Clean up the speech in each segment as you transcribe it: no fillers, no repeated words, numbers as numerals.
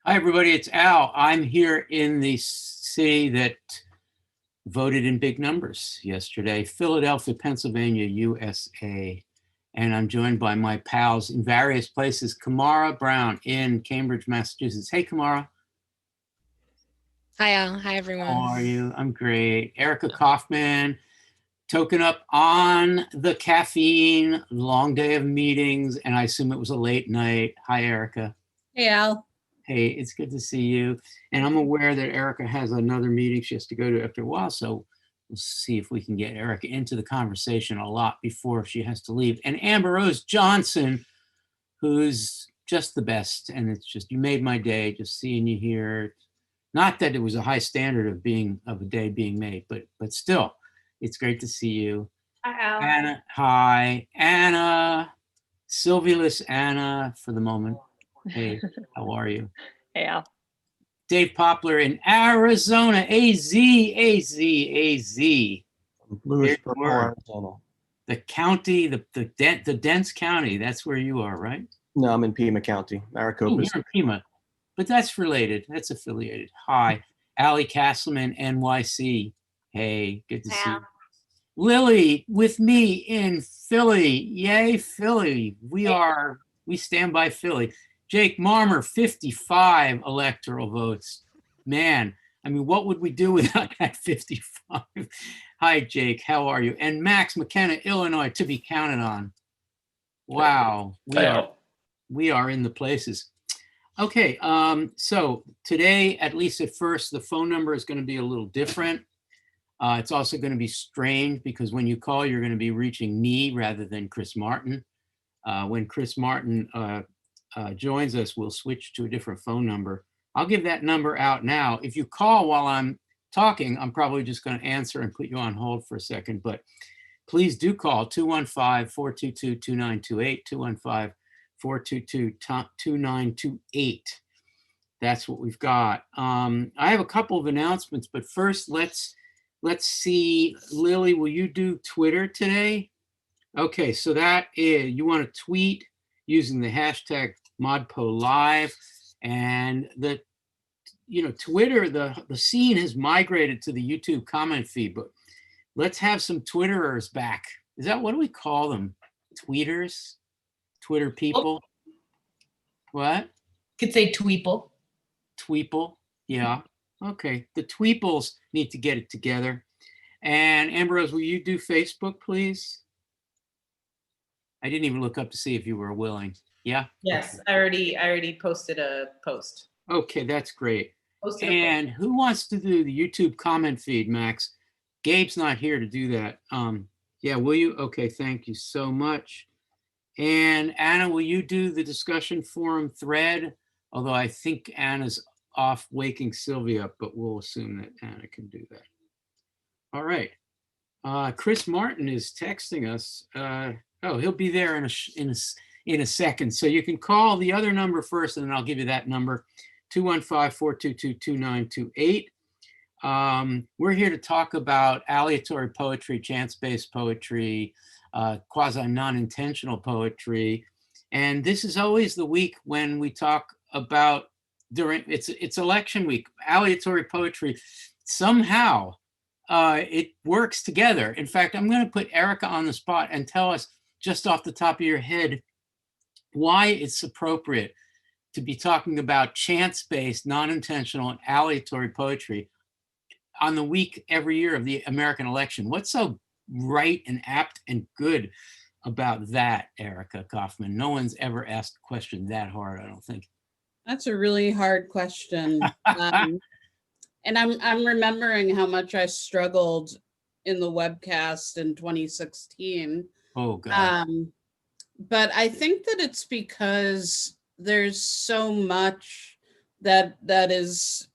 Hi, everybody. It's Al. I'm here in the city that voted in big numbers yesterday, Philadelphia, Pennsylvania, USA. And I'm joined by my pals in various places. Kamara Brown in Cambridge, Massachusetts. Hey, Kamara. Hi, Al. Hi, How everyone. are you? I'm great. Erica Kaufman, token up on the caffeine, long day of meetings, and I assume it was a late night. Hi, Erica. Hey, Al. Hey, it's good to see you. And I'm aware that Erica has another meeting she has to go to after a while. So we'll see if we can get Erica into the conversation a lot before she has to leave. And Amber Rose Johnson, who's just the best. And it's just, you made my day just seeing you here. Not that it was a high standard of a day being made, but still, it's great to see you. Hi, Al. Anna, hi. Anna, Sylvialess Anna for the moment. Hey, how are you? Hey, Al. Dave Poplar in Arizona, AZ. Lewisburg, Arizona. The county, the dense county, that's where you are, right? No, I'm in Pima County, Maricopa. You're in Pima, but that's related, that's affiliated. Hi, Allie Castleman, NYC. Hey, good to see you. Lily with me in Philly. Yay, Philly. We stand by Philly. Jake Marmer, 55 electoral votes. Man, I mean, what would we do without that 55? Hi, Jake. How are you? And Max McKenna, Illinois, to be counted on. Wow. We are in the places. Okay, so today, at least at first, the phone number is going to be a little different. It's also going to be strange because when you call, you're going to be reaching me rather than Chris Martin. When Chris Martin joins us, we'll switch to a different phone number. I'll give that number out now. If you call while I'm talking, I'm probably just going to answer and put you on hold for a second, but please do call 215-422-2928, 215-422-2928. That's what we've got. I have a couple of announcements, but first let's see. Lily, will you do Twitter today? Okay, so that is, you want to tweet using the hashtag ModPo Live, and Twitter, the scene has migrated to the YouTube comment feed, but let's have some Twitterers back. Is that, what do we call them? Tweeters? Twitter people? What? Could say Tweeple. Tweeple, yeah. Okay, the Tweeples need to get it together. And Ambrose, will you do Facebook, please? I didn't even look up to see if you were willing. Yeah? Yes, okay. I already posted a post. Okay, that's great. And who wants to do the YouTube comment feed, Max? Gabe's not here to do that. Yeah, will you? Okay, thank you so much. And Anna, will you do the discussion forum thread? Although I think Anna's off waking Sylvia up, but we'll assume that Anna can do that. All right. Chris Martin is texting us. Oh, he'll be there in a second. So you can call the other number first, and then I'll give you that number, 215-422-2928. We're here to talk about aleatory poetry, chance-based poetry, quasi-non-intentional poetry. And this is always the week when we talk about, it's election week, aleatory poetry. Somehow it works together. In fact, I'm going to put Erica on the spot and tell us just off the top of your head why it's appropriate to be talking about chance-based, non-intentional, and aleatory poetry on the week every year of the American election. What's so right and apt and good about that, Erica Kaufman? No one's ever asked a question that hard, I don't think. That's a really hard question. And I'm remembering how much I struggled in the webcast in 2016. Oh, God. But I think that it's because there's so much that is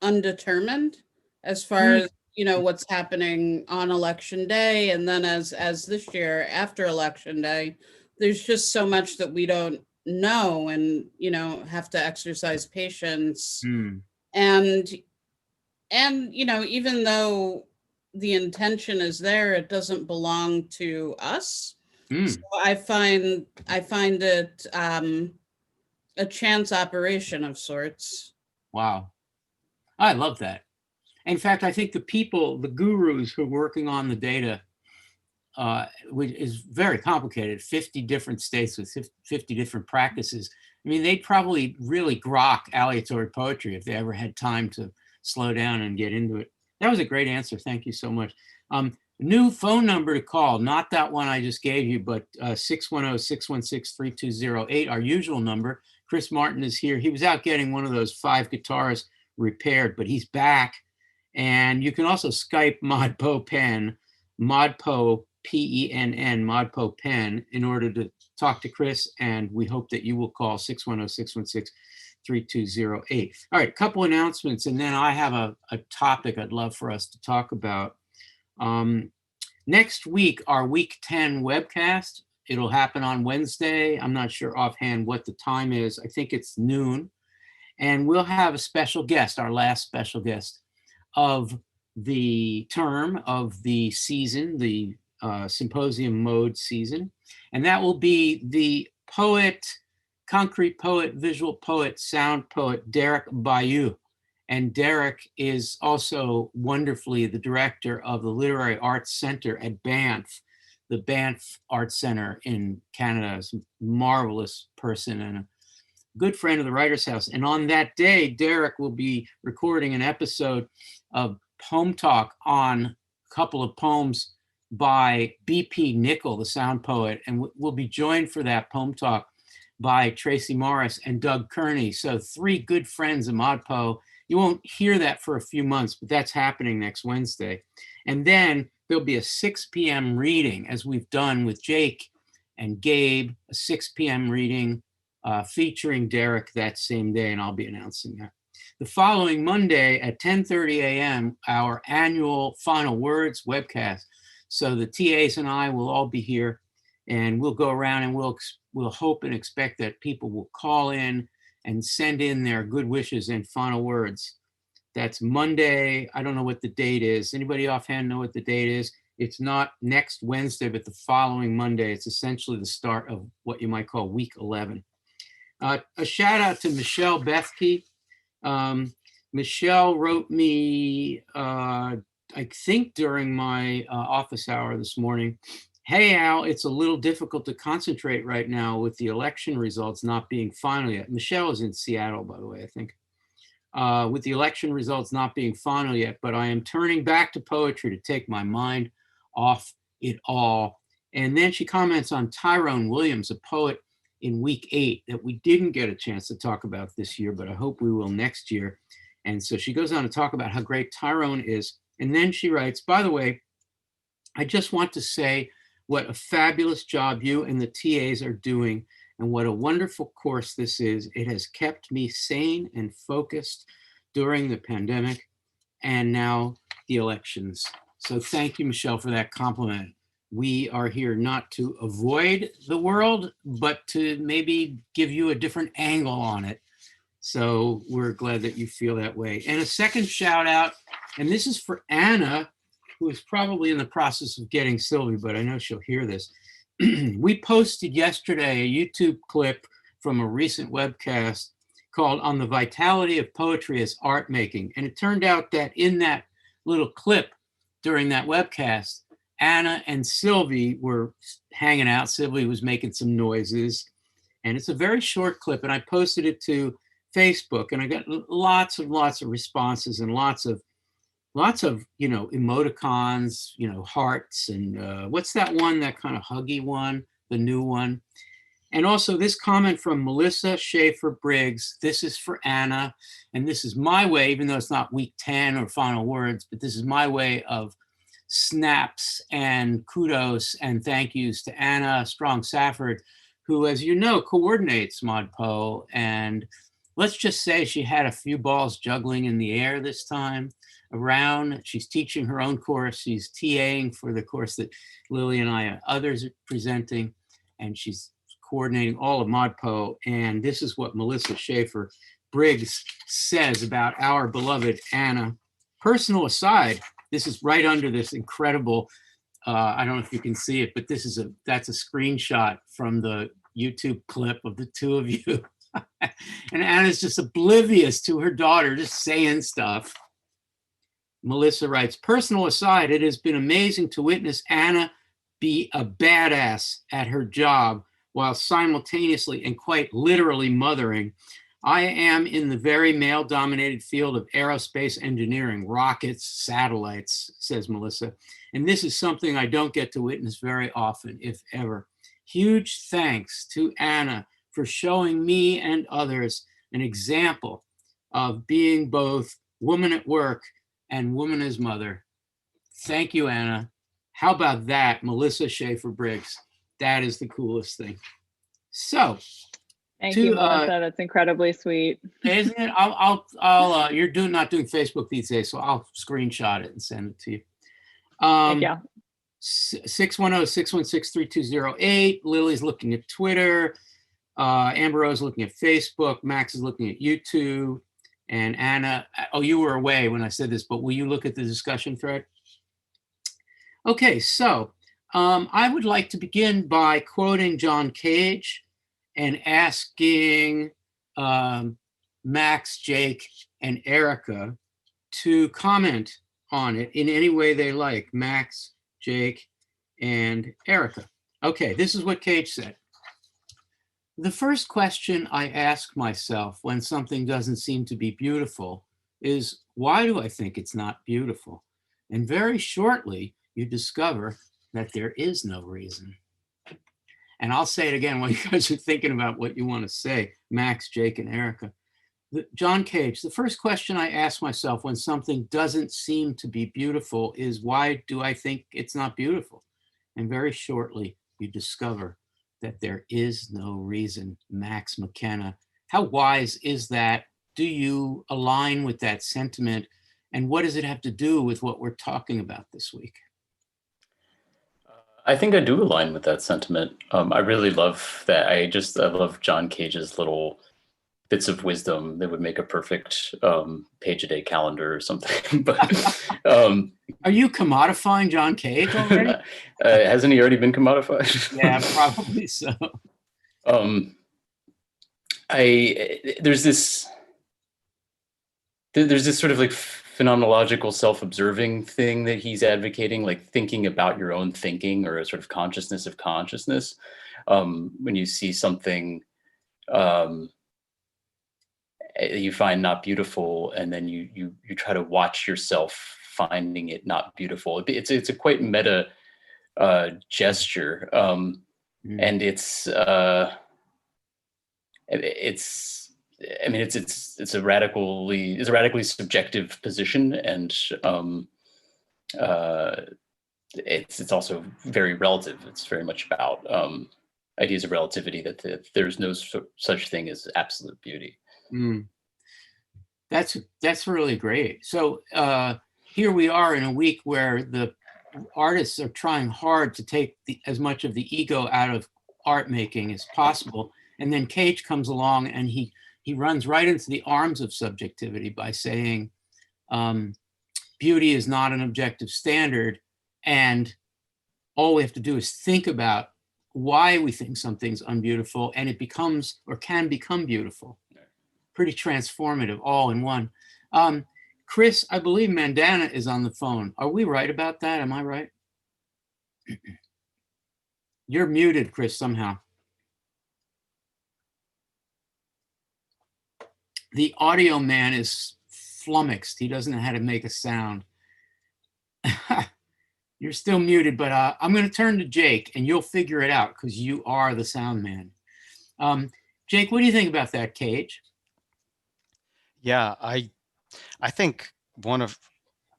undetermined as far as, what's happening on election day. And then as this year after election day, there's just so much that we don't know and, have to exercise patience. And, even though the intention is there, it doesn't belong to us. So I find it a chance operation of sorts. Wow. I love that. In fact, I think the gurus who are working on the data, which is very complicated, 50 different states with 50 different practices. I mean, they'd probably really grok aleatory poetry if they ever had time to slow down and get into it. That was a great answer. Thank you so much. New phone number to call, not that one I just gave you, but 610-616-3208, our usual number. Chris Martin is here. He was out getting one of those 5 guitars repaired, but he's back. And you can also Skype ModPo Pen, ModPo PENN, ModPo Pen, in order to talk to Chris. And we hope that you will call 610-616-3208. All right, a couple announcements, and then I have a topic I'd love for us to talk about. Next week, our week 10 webcast, it'll happen on Wednesday. I'm not sure offhand what the time is. I think it's noon. And we'll have a special guest, our last special guest of the term, of the season, the symposium mode season. And that will be the poet, concrete poet, visual poet, sound poet, Derek Bayou. And Derek is also wonderfully the director of the Literary Arts Center at Banff, the Banff Arts Center in Canada. Is a marvelous person and a good friend of the Writers' House. And on that day, Derek will be recording an episode of Poem Talk on a couple of poems by B.P. Nickel, the sound poet. And we'll be joined for that Poem Talk by Tracy Morris and Doug Kearney. So 3 good friends of ModPo. You won't hear that for a few months, but that's happening next Wednesday. And then there'll be a 6 p.m. reading, as we've done with Jake and Gabe, a 6 p.m. reading featuring Derek that same day, and I'll be announcing that. The following Monday at 10:30 a.m., our annual Final Words webcast. So the TAs and I will all be here, and we'll go around and we'll hope and expect that people will call in and send in their good wishes and final words. That's Monday. I don't know what the date is. Anybody offhand know what the date is? It's not next Wednesday, but the following Monday. It's essentially the start of what you might call week 11. A shout out to Michelle Bethke. Michelle wrote me, I think during my office hour this morning, "Hey Al, it's a little difficult to concentrate right now with the election results not being final yet." Michelle is in Seattle, by the way, I think. With the election results not being final yet, but I am turning back to poetry to take my mind off it all. And then she comments on Tyrone Williams, a poet in week 8 that we didn't get a chance to talk about this year, but I hope we will next year. And so she goes on to talk about how great Tyrone is. And then she writes, "By the way, I just want to say what a fabulous job you and the TAs are doing, and what a wonderful course this is. It has kept me sane and focused during the pandemic and now the elections." So thank you, Michelle, for that compliment. We are here not to avoid the world, but to maybe give you a different angle on it. So we're glad that you feel that way. And a second shout out, and this is for Anna, who is probably in the process of getting Sylvie, but I know she'll hear this. We posted yesterday a YouTube clip from a recent webcast called "On the Vitality of Poetry as Art Making." And it turned out that in that little clip during that webcast, Anna and Sylvie were hanging out. Sylvie was making some noises. And it's a very short clip, and I posted it to Facebook, and I got lots of responses and lots of emoticons, hearts, and what's that one, that kind of huggy one, the new one. And also this comment from Melissa Schaefer Briggs. This is for Anna, and this is my way, even though it's not week 10 or final words, but this is my way of snaps and kudos and thank yous to Anna Strong Safford, who, as you know, coordinates ModPo. And let's just say she had a few balls juggling in the air this time around. She's teaching her own course. She's TAing for the course that Lily and I and others are presenting, and she's coordinating all of ModPo. And this is what Melissa Schaefer Briggs says about our beloved Anna. Personal aside, this is right under this incredible, I don't know if you can see it, but that's a screenshot from the YouTube clip of the two of you And Anna's just oblivious to her daughter, just saying stuff. Melissa writes, personal aside, it has been amazing to witness Anna be a badass at her job while simultaneously and quite literally mothering. I am in the very male-dominated field of aerospace engineering, rockets, satellites, says Melissa. And this is something I don't get to witness very often, if ever. Huge thanks to Anna for showing me and others an example of being both woman at work and woman as mother. Thank you, Anna. How about that, Melissa Schaefer-Briggs? That is the coolest thing. So, Thank you, Melissa. That's incredibly sweet. isn't it? You're not doing Facebook these days, so I'll screenshot it and send it to you. Thank you. 610-616-3208. Lily's looking at Twitter. Amber Rose looking at Facebook. Max is looking at YouTube. And Anna, oh, you were away when I said this, but will you look at the discussion thread? Okay, so I would like to begin by quoting John Cage and asking Max, Jake, and Erica to comment on it in any way they like. Max, Jake, and Erica. Okay, this is what Cage said. The first question I ask myself when something doesn't seem to be beautiful is, why do I think it's not beautiful? And very shortly, you discover that there is no reason. And I'll say it again while you guys are thinking about what you want to say, Max, Jake, and Erica. John Cage, the first question I ask myself when something doesn't seem to be beautiful is, why do I think it's not beautiful? And very shortly, you discover that there is no reason. Max McKenna. How wise is that? Do you align with that sentiment? And what does it have to do with what we're talking about this week? I think I do align with that sentiment. I really love that. I love John Cage's little bits of wisdom that would make a perfect page-a-day calendar or something. But are you commodifying John Cage already? Hasn't he already been commodified? Yeah, probably so. There's this sort of like phenomenological self-observing thing that he's advocating, like thinking about your own thinking, or a sort of consciousness of consciousness. When you see something you find not beautiful, and then you try to watch yourself finding it not beautiful. It's a quite meta gesture, and it's a radically subjective position, and it's also very relative. It's very much about ideas of relativity, that there's no such thing as absolute beauty. That's really great. So here we are in a week where the artists are trying hard to take as much of the ego out of art making as possible. And then Cage comes along and he runs right into the arms of subjectivity by saying beauty is not an objective standard, and all we have to do is think about why we think something's unbeautiful, and it becomes, or can become, beautiful. Pretty transformative, all in one. Chris, I believe Mandana is on the phone. Are we right about that? Am I right? You're muted, Chris, somehow. The audio man is flummoxed. He doesn't know how to make a sound. You're still muted, but I'm going to turn to Jake, and you'll figure it out because you are the sound man. Jake, what do you think about that, Cage? Yeah, I think one of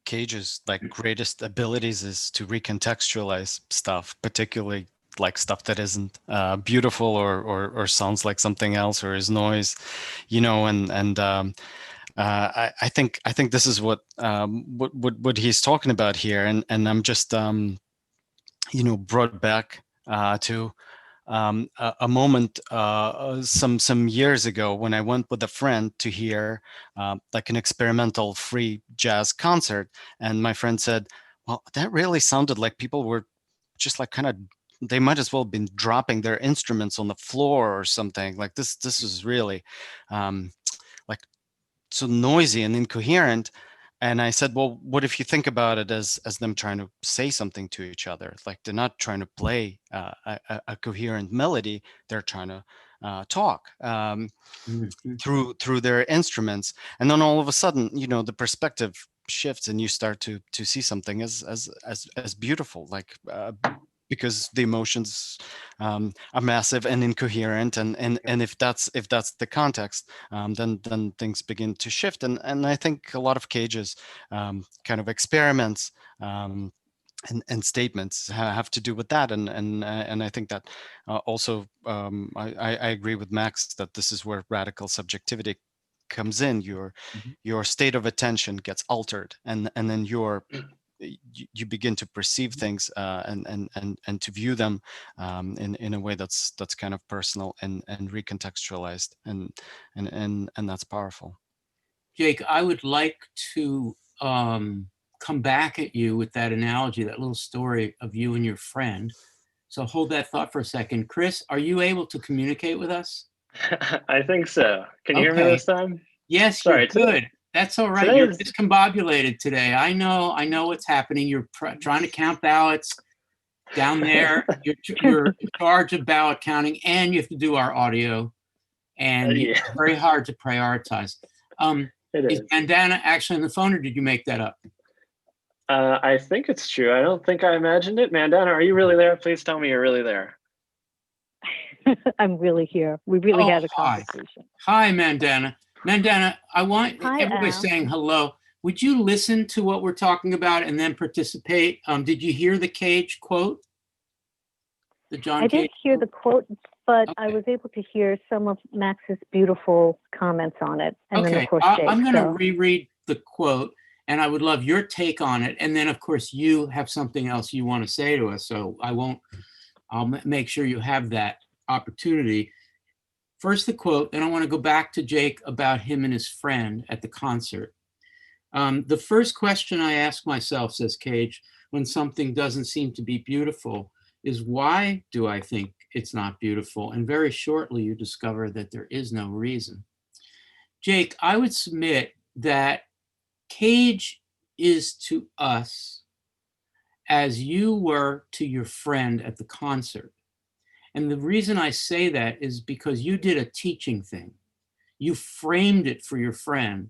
Cage's greatest abilities is to recontextualize stuff, particularly like stuff that isn't beautiful or sounds like something else or is noise, I think this is what he's talking about here, and I'm just brought back to a moment some years ago when I went with a friend to hear like an experimental free jazz concert, and my friend said, "Well, that really sounded like people were just like kind of they might as well have been dropping their instruments on the floor or something. Like this is really like so noisy and incoherent. And I said, well, what if you think about it as them trying to say something to each other? Like they're not trying to play a coherent melody. They're trying to talk through their instruments. And then all of a sudden, you know, the perspective shifts and you start to see something as beautiful, like because the emotions are massive and incoherent, and if that's the context, then things begin to shift. And I think a lot of Cage's kind of experiments and statements have to do with that, and I think that also I agree with Max that this is where radical subjectivity comes in. Your state of attention gets altered, and then you begin to perceive things and to view them in a way that's kind of personal and recontextualized, and that's powerful. Jake, I would like to come back at you with that analogy, that little story of you and your friend. So hold that thought for a second. Chris, are you able to communicate with us? I think so. Can you hear me this time? Yes, Sorry, you're good. That's all right. You're discombobulated today. I know what's happening. You're trying to count ballots down there. You're in charge of ballot counting, and you have to do our audio. And it's very hard to prioritize. Is Mandana actually on the phone, or did you make that up? I think it's true. I don't think I imagined it. Mandana, are you really there? Please tell me you're really there. I'm really here. We really had a conversation. Hi, Mandana. Mandana, I want everybody Al. saying hello. Would you listen to what we're talking about and then participate? Did you hear the Cage quote? The John Cage? I didn't hear the quote, but I was able to hear some of Max's beautiful comments on it. And then, of course, I'm going to reread the quote, and I would love your take on it. And then, of course, you have something else you want to say to us. So I'll make sure you have that opportunity. First, the quote, then I want to go back to Jake about him and his friend at the concert. The first question I ask myself, says Cage, when something doesn't seem to be beautiful is, why do I think it's not beautiful? And very shortly, you discover that there is no reason. Jake, I would submit that Cage is to us as you were to your friend at the concert. And the reason I say that is because you did a teaching thing. You framed it for your friend.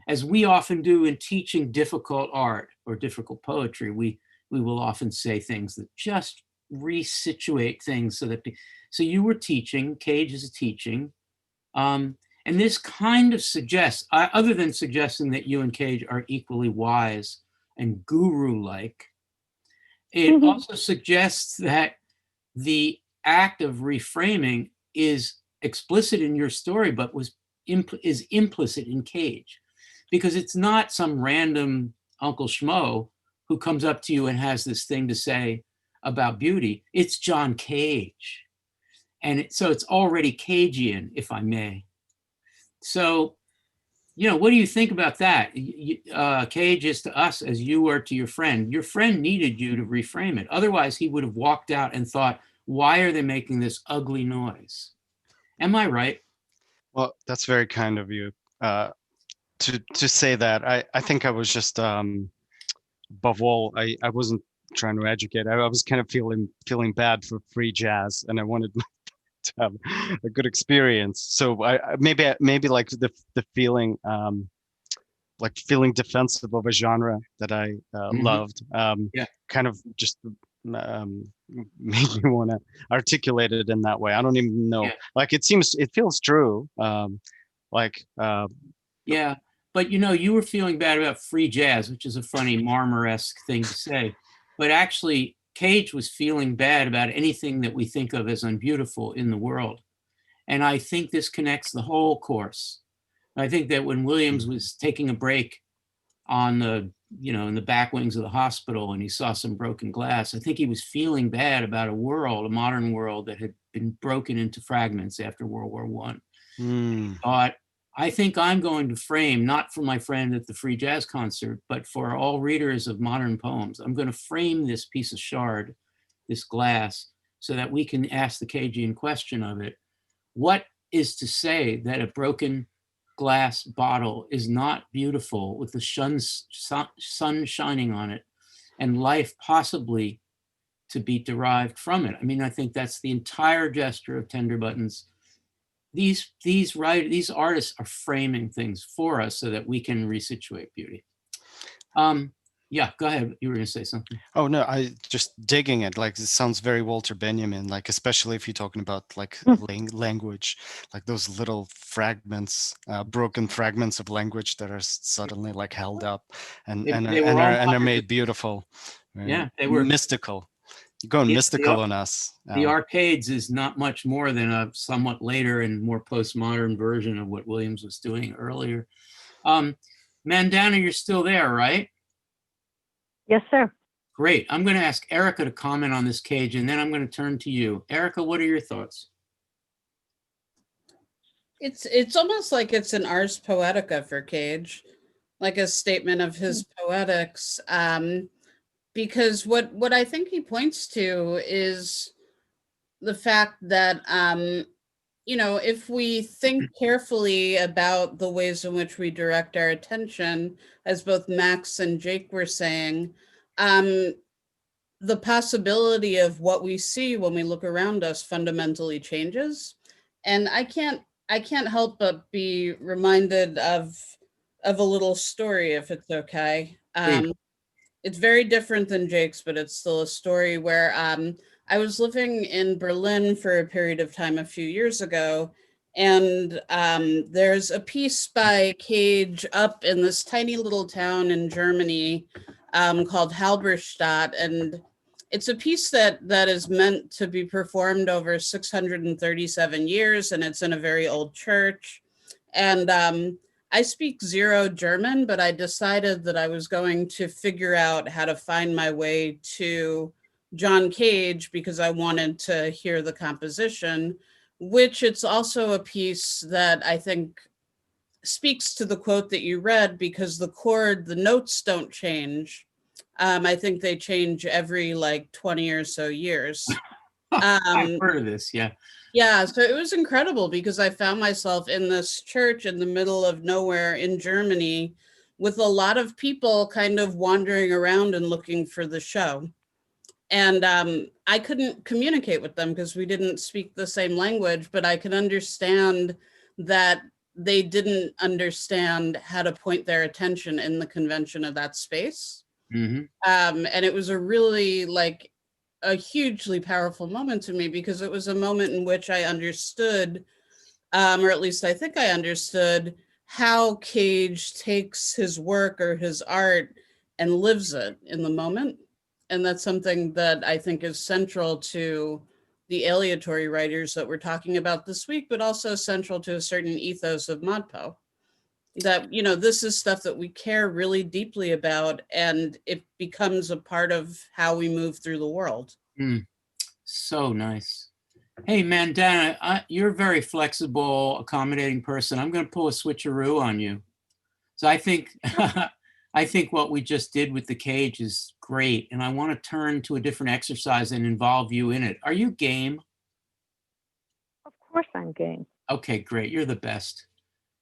As we often do in teaching difficult art or difficult poetry, we will often say things that just resituate things so you were teaching, Cage is teaching. And this kind of suggests, other than suggesting that you and Cage are equally wise and guru-like, it also suggests that the act of reframing is explicit in your story, but is implicit in Cage, because it's not some random Uncle Schmo who comes up to you and has this thing to say about beauty. It's John Cage, and so it's already Cagean, if I may. So, what do you think about that? Cage is to us as you were to your friend. Your friend needed you to reframe it. Otherwise, he would have walked out and thought, why are they making this ugly noise? Am I right? Well, that's very kind of you to say that. I think I was just above all, I wasn't trying to educate. I was kind of feeling bad for free jazz, and I wanted to have a good experience. So I maybe like the feeling like feeling defensive of a genre that I loved. Kind of just made me want to articulate it in that way. I don't even know. Like it feels true. Yeah, but you were feeling bad about free jazz, which is a funny Marmer-esque thing to say. But actually, Cage was feeling bad about anything that we think of as unbeautiful in the world. And I think this connects the whole course. I think that when Williams was taking a break on the, in the back wings of the hospital, and he saw some broken glass, I think he was feeling bad about a modern world that had been broken into fragments after World War I. He thought, I think I'm going to frame, not for my friend at the free jazz concert, but for all readers of modern poems, I'm going to frame this piece of shard, this glass, so that we can ask the Cagean question of it. What is to say that a broken glass bottle is not beautiful with the sun shining on it and life possibly to be derived from it? I mean, I think that's the entire gesture of Tender Buttons. These artists are framing things for us so that we can resituate beauty. Yeah, go ahead. You were going to say something. Oh no, I just digging it. Like, it sounds very Walter Benjamin. Like, especially if you're talking about like language, like those little fragments, broken fragments of language that are suddenly like held up and are made beautiful. Yeah, they were mystical. You're going mystical on us. The Arcades is not much more than a somewhat later and more postmodern version of what Williams was doing earlier. Mandana, you're still there, right? Yes, sir. Great. I'm going to ask Erica to comment on this cage, and then I'm going to turn to you. Erica, what are your thoughts? It's almost like it's an ars poetica for Cage, like a statement of his poetics. Because what I think he points to is the fact that, if we think carefully about the ways in which we direct our attention, as both Max and Jake were saying, the possibility of what we see when we look around us fundamentally changes. And I can't help but be reminded of a little story, if it's okay. It's very different than Jake's, but it's still a story where I was living in Berlin for a period of time a few years ago, and there's a piece by Cage up in this tiny little town in Germany called Halberstadt, and it's a piece that is meant to be performed over 637 years, and it's in a very old church. And I speak zero German, but I decided that I was going to figure out how to find my way to John Cage because I wanted to hear the composition, which it's also a piece that I think speaks to the quote that you read, because the notes don't change. I think they change every like 20 or so years. I've heard of this, yeah. Yeah, so it was incredible because I found myself in this church in the middle of nowhere in Germany with a lot of people kind of wandering around and looking for the show. And I couldn't communicate with them because we didn't speak the same language, but I could understand that they didn't understand how to point their attention in the convention of that space. Mm-hmm. And it was a really like a hugely powerful moment to me because it was a moment in which I understood, or at least I think I understood, how Cage takes his work or his art and lives it in the moment. And that's something that I think is central to the aleatory writers that we're talking about this week, but also central to a certain ethos of ModPo. That, this is stuff that we care really deeply about, and it becomes a part of how we move through the world. So nice. Hey, Mandana, you're a very flexible, accommodating person. I'm going to pull a switcheroo on you. So I think I think what we just did with the cage is great, and I want to turn to a different exercise and involve you in it. Are you game? Of course I'm game. Okay, great. You're the best.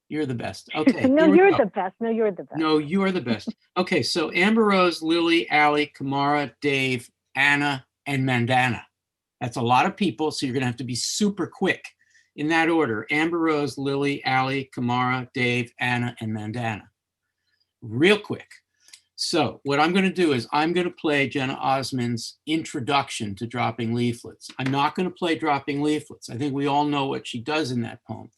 You're the best. Okay. No, you're the best. No, you're the best. No, you are the best. Okay, so Amber Rose, Lily, Allie, Kamara, Dave, Anna, and Mandana. That's a lot of people, so you're going to have to be super quick in that order. Amber Rose, Lily, Allie, Kamara, Dave, Anna, and Mandana. Real quick. So what I'm going to do is I'm going to play Jenna Osman's introduction to Dropping Leaflets. I'm not going to play Dropping Leaflets. I think we all know what she does in that poem.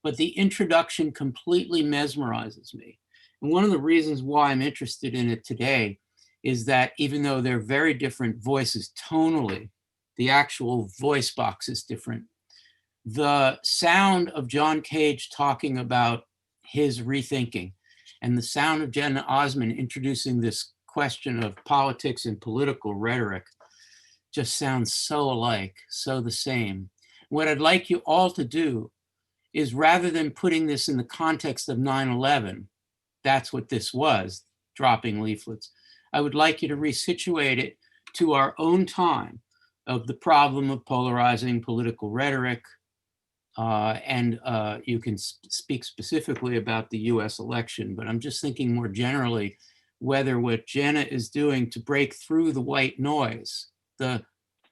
But the introduction completely mesmerizes me. And one of the reasons why I'm interested in it today is that even though they're very different voices tonally, the actual voice box is different. The sound of John Cage talking about his rethinking and the sound of Jenna Osman introducing this question of politics and political rhetoric just sounds so alike, so the same. What I'd like you all to do is, rather than putting this in the context of 9/11, that's what this was, Dropping Leaflets, I would like you to resituate it to our own time of the problem of polarizing political rhetoric. And you can speak specifically about the US election, but I'm just thinking more generally whether what Jenna is doing to break through the white noise, the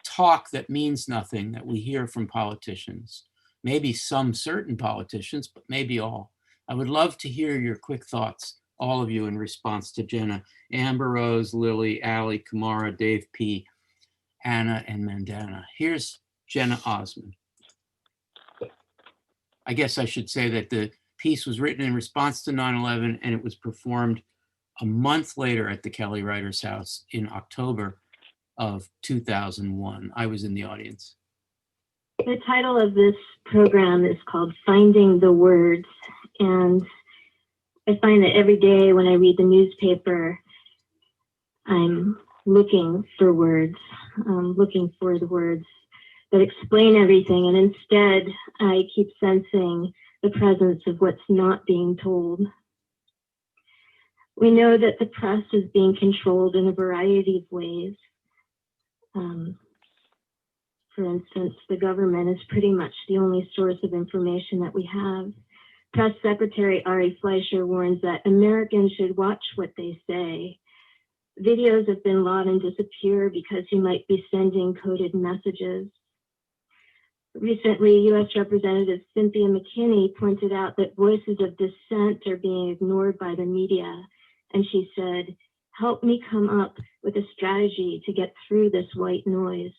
talk that means nothing that we hear from politicians, maybe some certain politicians, but maybe all. I would love to hear your quick thoughts, all of you, in response to Jenna, Amber Rose, Lily, Allie, Kamara, Dave P., Anna, and Mandana. Here's Jenna Osman. I guess I should say that the piece was written in response to 9/11 and it was performed a month later at the Kelly Writers House in October of 2001. I was in the audience. The title of this program is called Finding the Words. And I find that every day when I read the newspaper, I'm looking for words, looking for the words that explain everything. And instead, I keep sensing the presence of what's not being told. We know that the press is being controlled in a variety of ways. For instance, the government is pretty much the only source of information that we have. Press Secretary Ari Fleischer warns that Americans should watch what they say. Videos of bin Laden disappear because he might be sending coded messages. Recently, U.S. Representative Cynthia McKinney pointed out that voices of dissent are being ignored by the media. And she said, "Help me come up with a strategy to get through this white noise."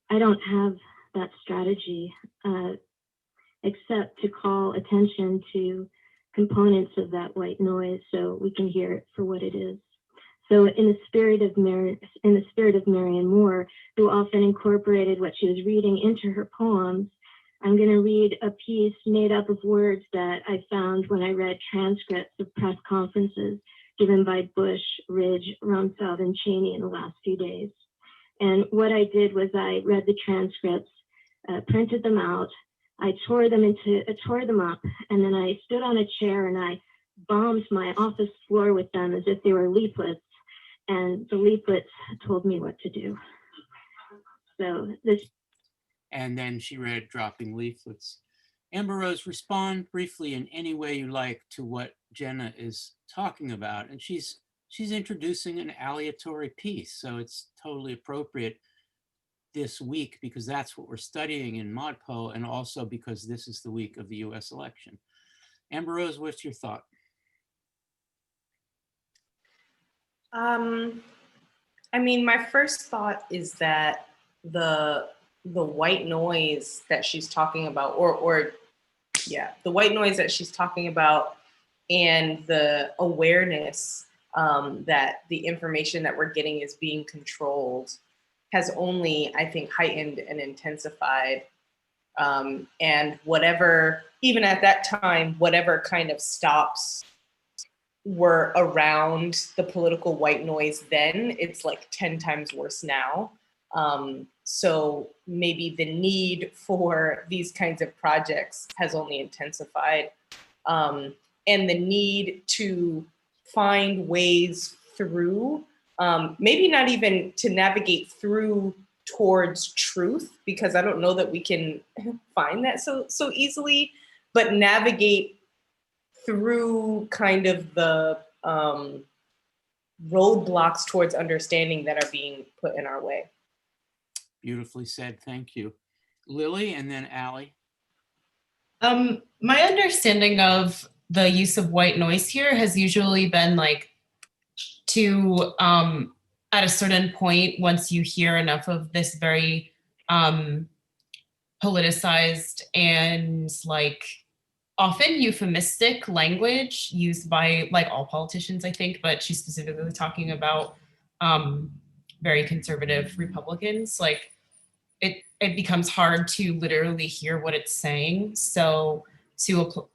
I don't have that strategy, except to call attention to components of that white noise so we can hear it for what it is. So in the spirit of Marianne Moore, who often incorporated what she was reading into her poems, I'm going to read a piece made up of words that I found when I read transcripts of press conferences given by Bush, Ridge, Rumsfeld, and Cheney in the last few days. And what I did was I read the transcripts, printed them out, I tore them up, and then I stood on a chair and I bombed my office floor with them as if they were leaflets, and the leaflets told me what to do. So this. And then she read Dropping Leaflets. Amber Rose, respond briefly in any way you like to what Jenna is talking about. And she's introducing an aleatory piece, so it's totally appropriate this week because that's what we're studying in ModPo, and also because this is the week of the US election. Amber Rose, what's your thought? I mean, my first thought is that the white noise that she's talking about, the white noise that she's talking about, and the awareness that the information that we're getting is being controlled has only, I think, heightened and intensified. And whatever, even at that time, whatever kind of stops were around the political white noise then, it's like 10 times worse now. So maybe the need for these kinds of projects has only intensified. And the need to find ways through, maybe not even to navigate through towards truth, because I don't know that we can find that so easily, but navigate through kind of the roadblocks towards understanding that are being put in our way. Beautifully said, thank you. Lily, and then Allie. My understanding of the use of white noise here has usually been like to, at a certain point, once you hear enough of this very politicized and like often euphemistic language used by like all politicians, I think, but she's specifically talking about very conservative Republicans, like it becomes hard to literally hear what it's saying. So to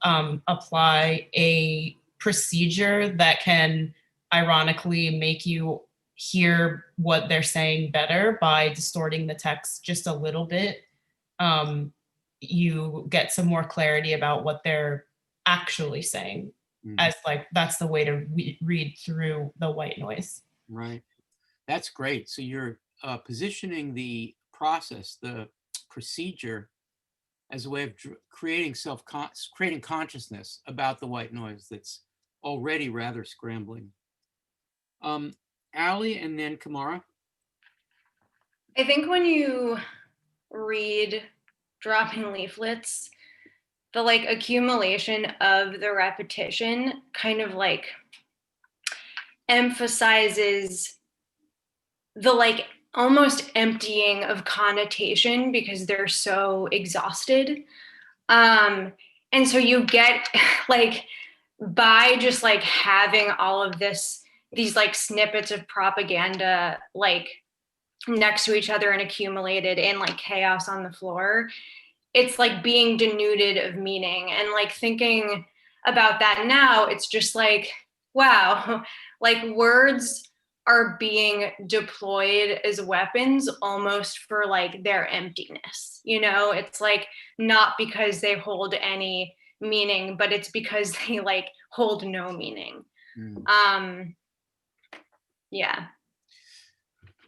apply a procedure that can ironically make you hear what they're saying better by distorting the text just a little bit, you get some more clarity about what they're actually saying. As like, that's the way to read through the white noise. Right. That's great. So you're positioning the process, the procedure, as a way of creating creating consciousness about the white noise that's already rather scrambling. Ali and then Kamara. I think when you read Dropping Leaflets, the like accumulation of the repetition kind of like emphasizes the like almost emptying of connotation because they're so exhausted. And so you get like, by just like having all of these like snippets of propaganda like next to each other and accumulated in like chaos on the floor, it's like being denuded of meaning. And like thinking about that now, it's just like, wow, like words are being deployed as weapons almost for like their emptiness. You know, it's like not because they hold any meaning, but it's because they like hold no meaning. Yeah.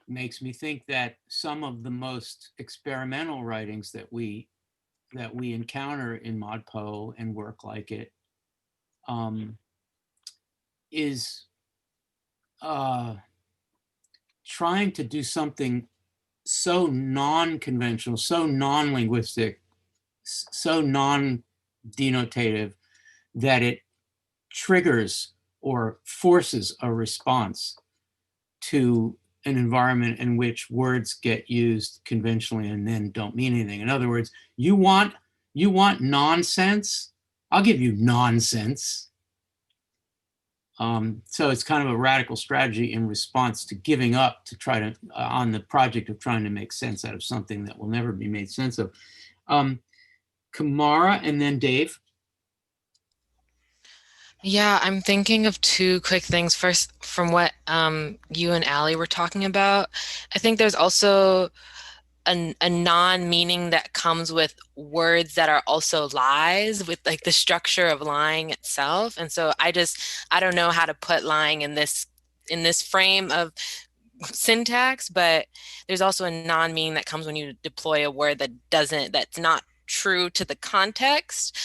Makes me think that some of the most experimental writings that we encounter in ModPo and work like it is trying to do something so non-conventional, so non-linguistic, so non-denotative that it triggers or forces a response to an environment in which words get used conventionally and then don't mean anything. In other words, you want nonsense? I'll give you nonsense. So it's kind of a radical strategy in response to giving up to try to, on the project of trying to make sense out of something that will never be made sense of. Kamara and then Dave. Yeah, I'm thinking of two quick things. First, from what you and Ali were talking about, I think there's also a non-meaning that comes with words that are also lies, with like the structure of lying itself. And so I don't know how to put lying in this frame of syntax, but there's also a non-meaning that comes when you deploy a word that's not true to the context.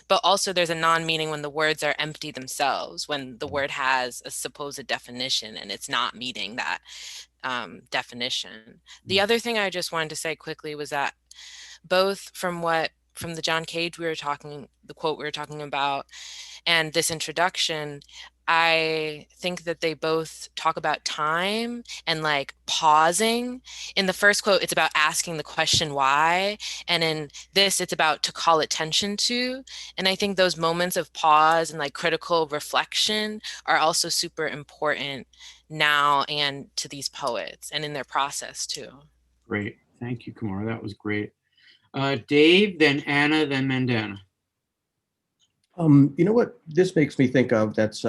But also there's a non-meaning when the words are empty themselves, when the word has a supposed definition and it's not meeting that definition. The other thing I just wanted to say quickly was that both from the John Cage the quote we were talking about, and this introduction, I think that they both talk about time and like pausing. In the first quote, it's about asking the question why. And in this, it's about to call attention to. And I think those moments of pause and like critical reflection are also super important now and to these poets and in their process too. Great. Thank you, Kamara. That was great. Dave, then Anna, then Mandana. You know what this makes me think of that's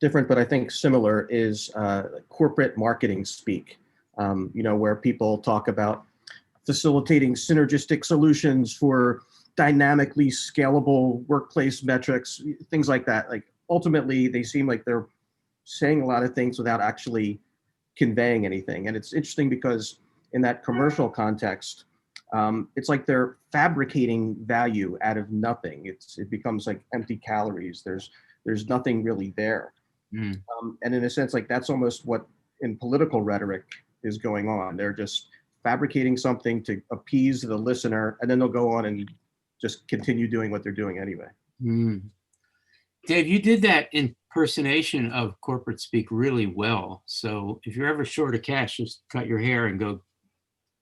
different, but I think similar is corporate marketing speak, you know, where people talk about facilitating synergistic solutions for dynamically scalable workplace metrics, things like that. Like ultimately, they seem like they're saying a lot of things without actually conveying anything. And it's interesting because in that commercial context, it's like they're fabricating value out of nothing. It becomes like empty calories. There's nothing really there. And in a sense, like that's almost what in political rhetoric is going on. They're just fabricating something to appease the listener, and then they'll go on and just continue doing what they're doing anyway. Dave, you did that impersonation of corporate speak really well. So if you're ever short of cash, just cut your hair and go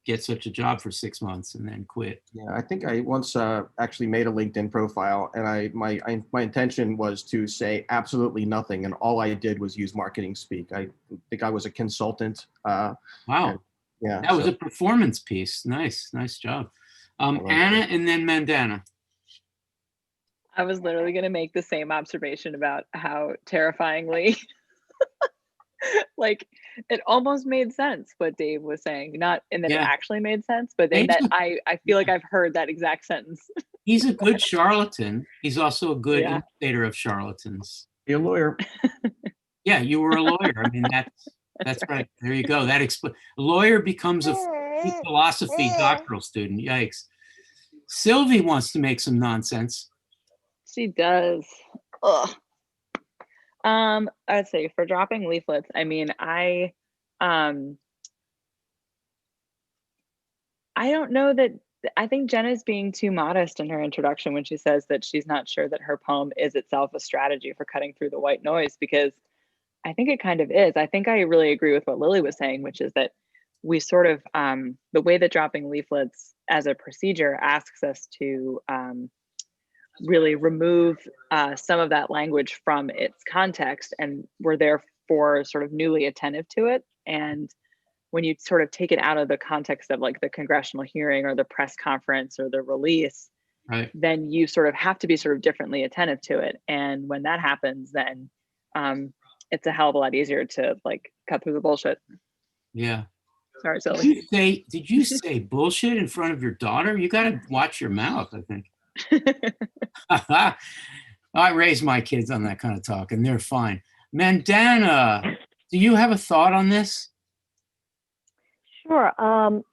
get such a job for 6 months and then quit. Yeah, I think I once actually made a LinkedIn profile, and my intention was to say absolutely nothing, and all I did was use marketing speak. I think I was a consultant. Wow. And, yeah, that was a performance piece. Nice job. Anna and then Mandana. I was literally going to make the same observation about how terrifyingly like it almost made sense what Dave was saying, not in that it actually made sense, but in that I feel like I've heard that exact sentence. He's a good charlatan. He's also a good imitator of charlatans. You're a lawyer. Yeah, you were a lawyer. I mean, That's right. There you go. That a lawyer becomes a philosophy doctoral student. Yikes. Sylvie wants to make some nonsense. She does. Ugh. Let's see, for dropping leaflets, I mean, I don't know that, I think Jenna's being too modest in her introduction when she says that she's not sure that her poem is itself a strategy for cutting through the white noise, because I think it kind of is. I think I really agree with what Lily was saying, which is that we sort of, the way that dropping leaflets as a procedure asks us to really remove some of that language from its context, and we're therefore sort of newly attentive to it. And when you sort of take it out of the context of like the congressional hearing or the press conference or the release, right, then you sort of have to be sort of differently attentive to it. And when that happens, then it's a hell of a lot easier to like cut through the bullshit. Yeah. Sorry, Sylvie. Did you say bullshit in front of your daughter? You got to watch your mouth, I think. I raise my kids on that kind of talk, and they're fine. Mandana, do you have a thought on this? Sure.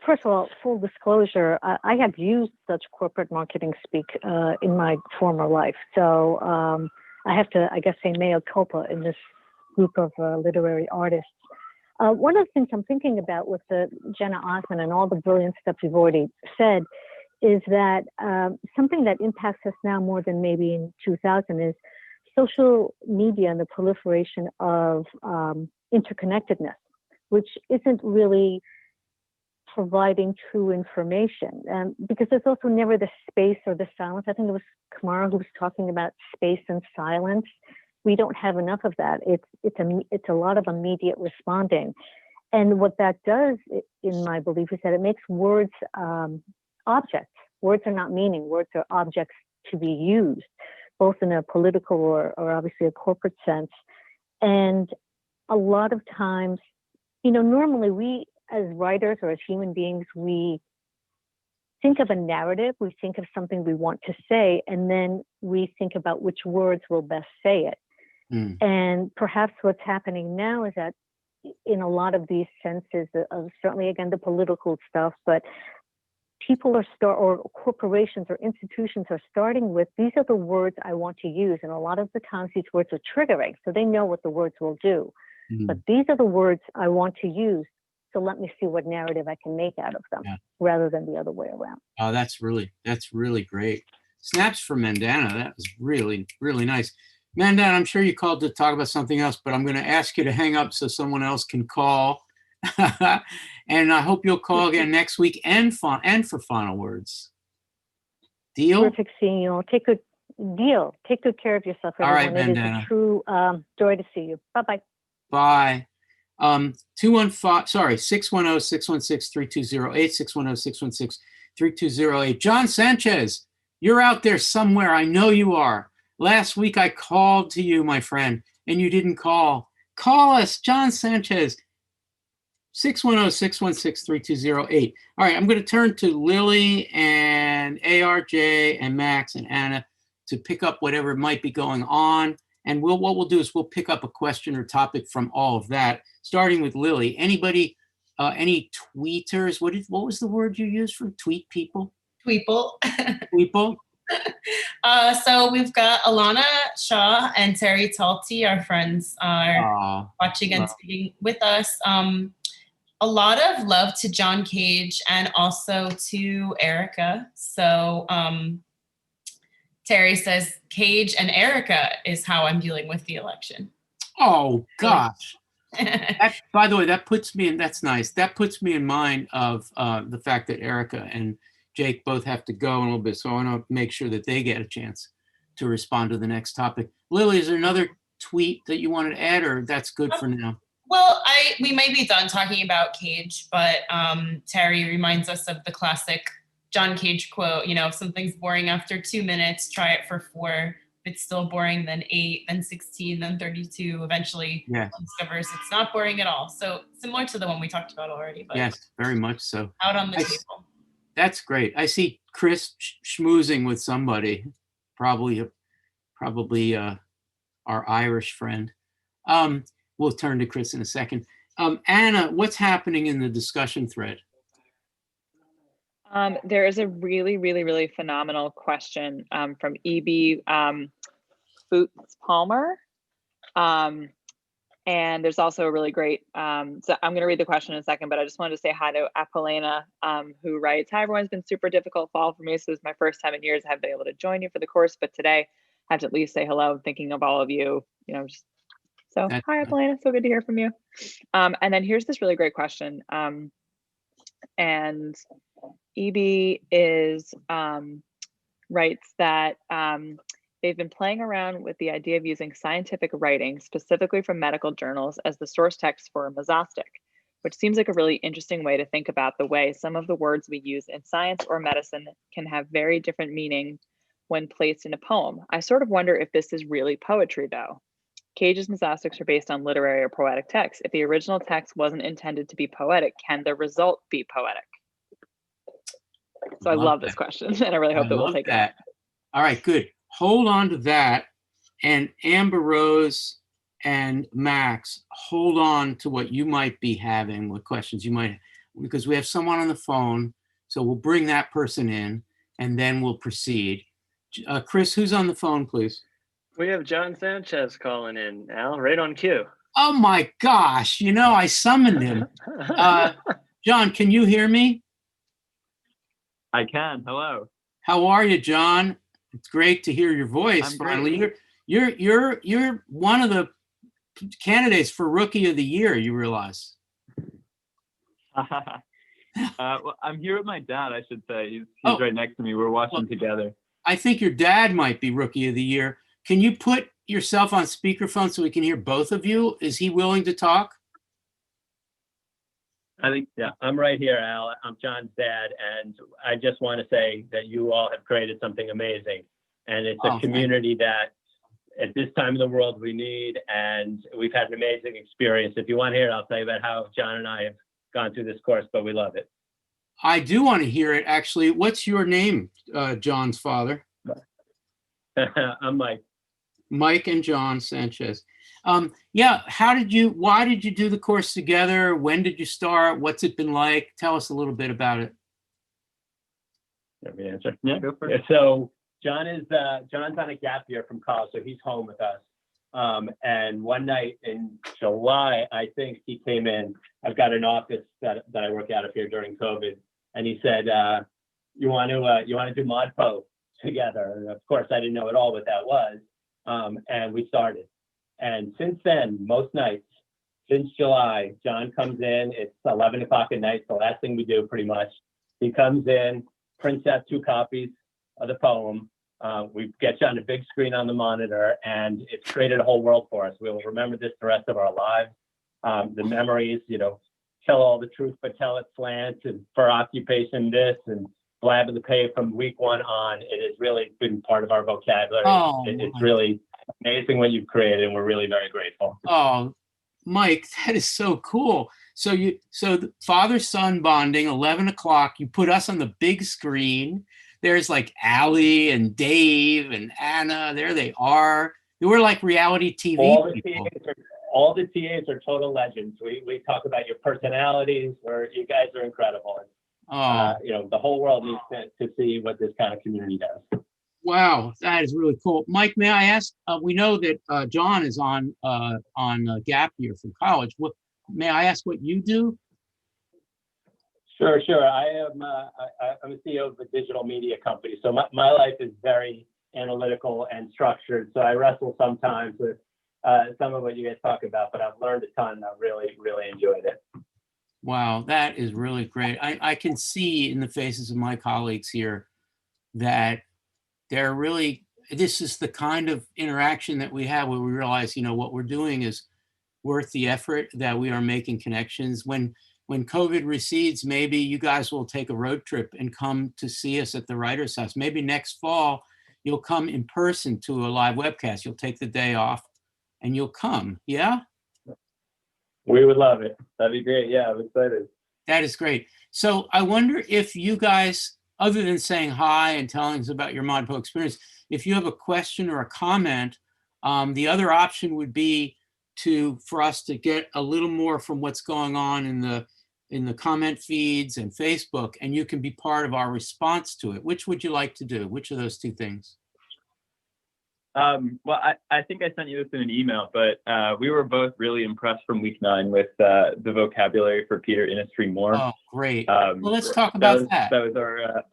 First of all, full disclosure, I have used such corporate marketing speak in my former life. So I have to, I guess, say mea culpa in this group of literary artists. One of the things I'm thinking about with Jenna Osman and all the brilliant stuff you've already said is that something that impacts us now more than maybe in 2000 is social media and the proliferation of interconnectedness, which isn't really providing true information, because there's also never the space or the silence. I think it was Kamara who was talking about space and silence. We don't have enough of that. It's a lot of immediate responding, and what that does, in my belief, is that it makes words objects. Words are not meaning. Words are objects to be used, both in a political or obviously a corporate sense. And a lot of times, normally we as writers or as human beings, we think of a narrative, we think of something we want to say, and then we think about which words will best say it. And perhaps what's happening now is that in a lot of these senses of certainly, again, the political stuff, but people or corporations or institutions are starting with, these are the words I want to use. And a lot of the times these words are triggering, so they know what the words will do. But these are the words I want to use. So let me see what narrative I can make out of them, rather than the other way around. Oh, that's really great. Snaps for Mandana. That was really, really nice. Mandana, I'm sure you called to talk about something else, but I'm going to ask you to hang up so someone else can call. And I hope you'll call again next week and for final words. Deal? Terrific seeing you all. Take good care of yourself, everyone. All right, It is Mandana. a true joy to see you. Bye-bye. Bye. 610-616-3208, 610-616-3208. John Sanchez, you're out there somewhere. I know you are. Last week I called to you, my friend, and you didn't call. Call us, John Sanchez, 610-616-3208. All right, I'm going to turn to Lily and ARJ and Max and Anna to pick up whatever might be going on. And what we'll do is we'll pick up a question or topic from all of that, starting with Lily. Anybody, any tweeters? What was the word you used for tweet people? Tweeple. Tweeple? So we've got Alana Shaw and Terry Talty, our friends, are watching and speaking with us. A lot of love to John Cage and also to Erica. So Terry says, Cage and Erica is how I'm dealing with the election. Oh, gosh. By the way, that puts me in, that's nice. That puts me in mind of the fact that Erica and Jake both have to go in a little bit. So I want to make sure that they get a chance to respond to the next topic. Lily, is there another tweet that you wanted to add, or that's good for now? Well, we might be done talking about Cage, but Terry reminds us of the classic John Cage quote, if something's boring after 2 minutes, try it for 4. If it's still boring, then 8, then 16, then 32. Eventually discovers it's not boring at all. So similar to the one we talked about already. But yes, very much so. Out on the table. That's great. I see Chris schmoozing with somebody, probably our Irish friend. We'll turn to Chris in a second. Anna, what's happening in the discussion thread? There is a really, really, really phenomenal question from E.B. Boots Palmer. And there's also a really great, so I'm going to read the question in a second, but I just wanted to say hi to Apolena, who writes, hi, everyone's been super difficult fall for me. So this is my first time in years I haven't been able to join you for the course, but today I have to at least say hello, thinking of all of you, just so hi, Apolena, so good to hear from you. And then here's this really great question. And EB is writes that they've been playing around with the idea of using scientific writing, specifically from medical journals, as the source text for a mesostic, which seems like a really interesting way to think about the way some of the words we use in science or medicine can have very different meaning when placed in a poem. I sort of wonder if this is really poetry, though. Cage's mesostics are based on literary or poetic text. If the original text wasn't intended to be poetic, can the result be poetic? So I love this question, and I really hope that we'll take it. All right, good. Hold on to that. And Amber Rose and Max, hold on to what you might be having, what questions you might, because we have someone on the phone. So we'll bring that person in and then we'll proceed. Chris, who's on the phone, please? We have John Sanchez calling in, Al, right on cue. Oh my gosh, I summoned him. John, can you hear me? I can. Hello. How are you, John? It's great to hear your voice. I'm Finally, great. you're one of the candidates for Rookie of the Year. You realize? Well, I'm here with my dad. I should say he's right next to me. We're watching together. I think your dad might be Rookie of the Year. Can you put yourself on speakerphone so we can hear both of you? Is he willing to talk? I think, yeah, I'm right here, Al. I'm John's dad, and I just want to say that you all have created something amazing, and it's a community that at this time of the world we need, and we've had an amazing experience. If you want to hear it, I'll tell you about how John and I have gone through this course, but we love it. I do want to hear it, actually. What's your name, John's father? I'm Mike. Mike and John Sanchez. Yeah, why did you do the course together? When did you start? What's it been like? Tell us a little bit about it. Let me answer. Yeah, go for it. So John's on a gap year from college, so he's home with us. And one night in July, I think he came in. I've got an office that I work out of here during COVID, and he said, "You want to do ModPo together?" And of course, I didn't know at all what that was. And we started. And since then, most nights, since July, John comes in, it's 11 o'clock at night, the last thing we do pretty much. He comes in, prints out 2 copies of the poem. We get you on a big screen on the monitor, and it's created a whole world for us. We will remember this the rest of our lives. The memories, tell all the truth, but tell it slant, and for occupation this, and blab of the pay from week 1 on. It has really been part of our vocabulary. It's really amazing what you've created, and we're really very grateful. Oh, Mike, that is so cool. So the father-son bonding, 11 o'clock, you put us on the big screen. There's like Allie and Dave and Anna, there they are. We're like reality TV people. All the TAs are total legends. We talk about your personalities, you guys are incredible. The whole world needs to see what this kind of community does. Wow, that is really cool. Mike, may I ask, we know that John is on gap year from college. May I ask what you do? Sure. I'm a CEO of a digital media company. So my life is very analytical and structured. So I wrestle sometimes with some of what you guys talk about, but I've learned a ton. I've really, really enjoyed it. Wow, that is really great. I can see in the faces of my colleagues here that they're really, this is the kind of interaction that we have where we realize, what we're doing is worth the effort, that we are making connections. When COVID recedes, maybe you guys will take a road trip and come to see us at the Writers' House. Maybe next fall, you'll come in person to a live webcast. You'll take the day off and you'll come. Yeah? We would love it. That'd be great. Yeah, I'm excited. That is great. So I wonder if you guys, other than saying hi and telling us about your ModPo experience, if you have a question or a comment, the other option would be for us to get a little more from what's going on in the comment feeds and Facebook, and you can be part of our response to it. Which would you like to do? Which of those two things? Well, I think I sent you this in an email, but we were both really impressed from week 9 with the vocabulary for Peter Innisfree Moore. Oh, great. Well, let's talk about that. That was our,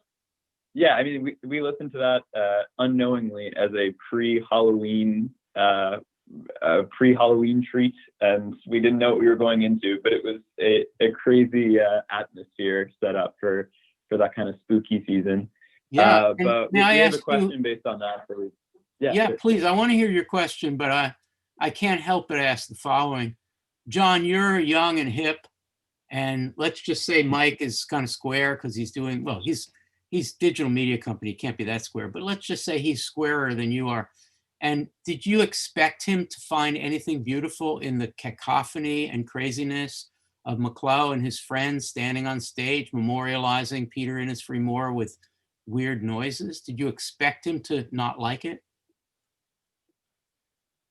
yeah, I mean, we listened to that unknowingly as a pre-Halloween treat, and we didn't know what we were going into, but it was a crazy atmosphere set up for that kind of spooky season. Yeah, but we have a question based on that. Yeah, please. I want to hear your question, but I can't help but ask the following. John, you're young and hip, and let's just say Mike is kind of square because he's doing, well, he's digital media company, can't be that square, but let's just say he's squarer than you are. And did you expect him to find anything beautiful in the cacophony and craziness of McClough and his friends standing on stage memorializing Peter Innisfree Moore with weird noises? Did you expect him to not like it?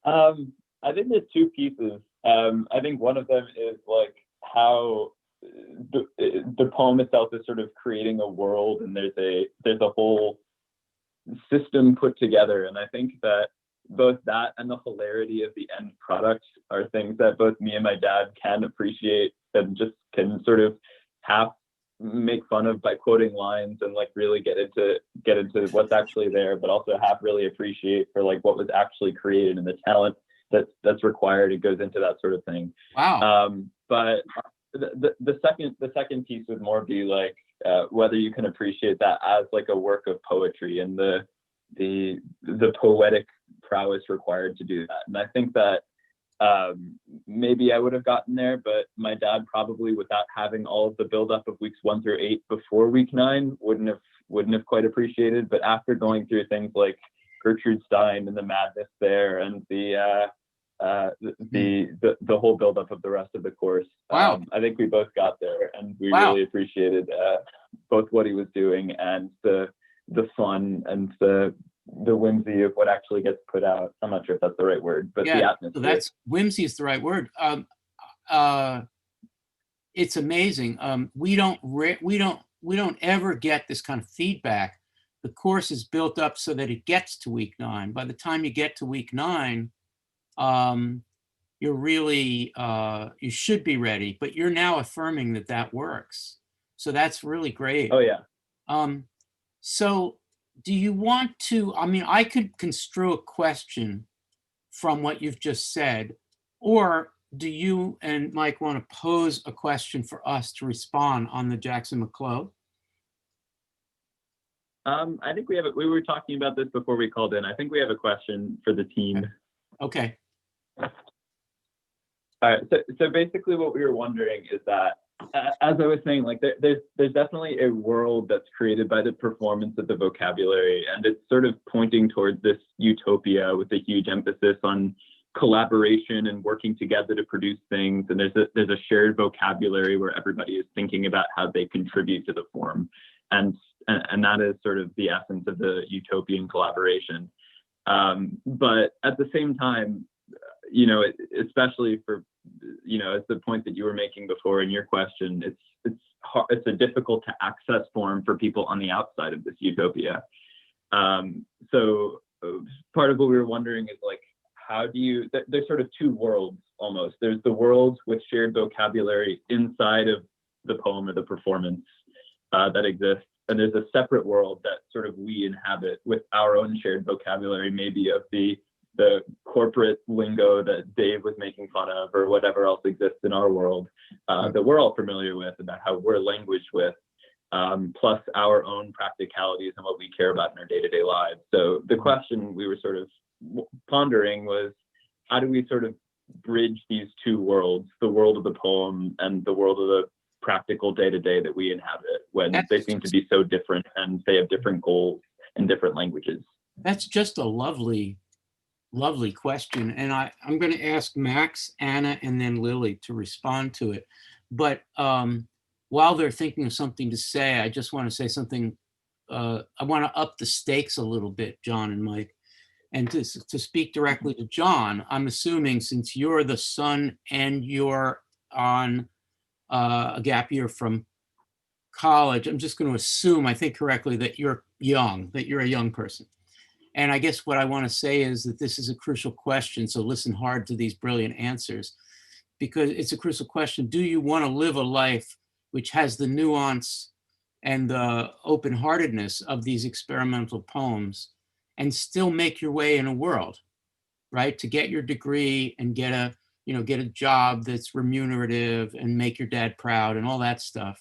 I think there's two pieces. I think one of them is like how the poem itself is sort of creating a world, and there's a whole system put together. And I think that both that and the hilarity of the end product are things that both me and my dad can appreciate and just can sort of half make fun of by quoting lines and like really get into what's actually there, but also half really appreciate for like what was actually created and the talent that's required. It goes into that sort of thing. Wow. But the second piece would more be like whether you can appreciate that as like a work of poetry and the poetic prowess required to do that. And I think that maybe I would have gotten there, but my dad probably, without having all of the buildup of weeks 1 through 8 before week 9, wouldn't have quite appreciated. But after going through things like Gertrude Stein and the madness there, and the whole buildup of the rest of the course, wow. I think we both got there, and we wow. really appreciated both what he was doing and the fun and the whimsy of what actually gets put out. I'm not sure if that's the right word, but yeah, the atmosphere. That's whimsy is the right word. It's amazing. We don't ever get this kind of feedback. The course is built up so that it gets to week 9. By the time you get to week 9, you're really you should be ready. But you're now affirming that works. So that's really great. Oh yeah. So do you want to, I mean, I could construe a question from what you've just said, or do you and Mike want to pose a question for us to respond on the Jackson McClough? I think we were talking about this before we called in. I think we have a question for the team. Okay. All right. So basically what we were wondering is that, as I was saying, like there's definitely a world that's created by the performance of the vocabulary, and it's sort of pointing towards this utopia with a huge emphasis on collaboration and working together to produce things. And there's a shared vocabulary where everybody is thinking about how they contribute to the form, and that is sort of the essence of the utopian collaboration. But at the same time, you know, especially for, you know, it's the point that you were making before in your question, it's a difficult to access form for people on the outside of this utopia. So part of what we were wondering is like, how do you, there's sort of two worlds almost. There's the world with shared vocabulary inside of the poem or the performance that exists. And there's a separate world that sort of we inhabit with our own shared vocabulary, maybe of the corporate lingo that Dave was making fun of, or whatever else exists in our world that we're all familiar with, about how we're languaged with, plus our own practicalities and what we care about in our day-to-day lives. So the question we were sort of pondering was, how do we sort of bridge these two worlds, the world of the poem and the world of the practical day-to-day that we inhabit, when they seem to be so different and they have different goals and different languages? That's just a lovely question. And I'm going to ask Max, Anna, and then Lily to respond to it. But while they're thinking of something to say, I just want to say something. I want to up the stakes a little bit, John and Mike. And to speak directly to John, I'm assuming since you're the son and you're on a gap year from college, I'm just going to assume, I think correctly, that you're young, that you're a young person. And I guess what I want to say is that this is a crucial question. So listen hard to these brilliant answers, because it's a crucial question. Do you want to live a life which has the nuance and the open-heartedness of these experimental poems and still make your way in a world, right? To get your degree and get a job that's remunerative and make your dad proud and all that stuff.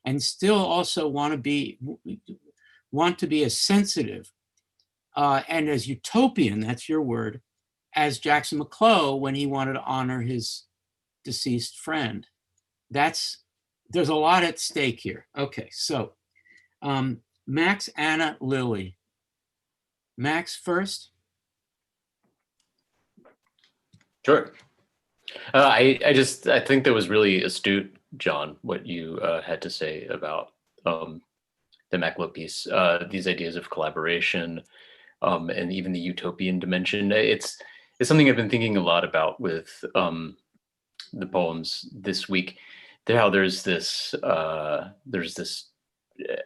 And still also want to be as sensitive and as utopian, that's your word, as Jackson McClough when he wanted to honor his deceased friend. There's a lot at stake here. Okay, so Max, Anna, Lily. Max first. Sure. I think that was really astute, John, what you had to say about the McClough piece. These ideas of collaboration and even the utopian dimension. It's something I've been thinking a lot about with the poems this week. How there's this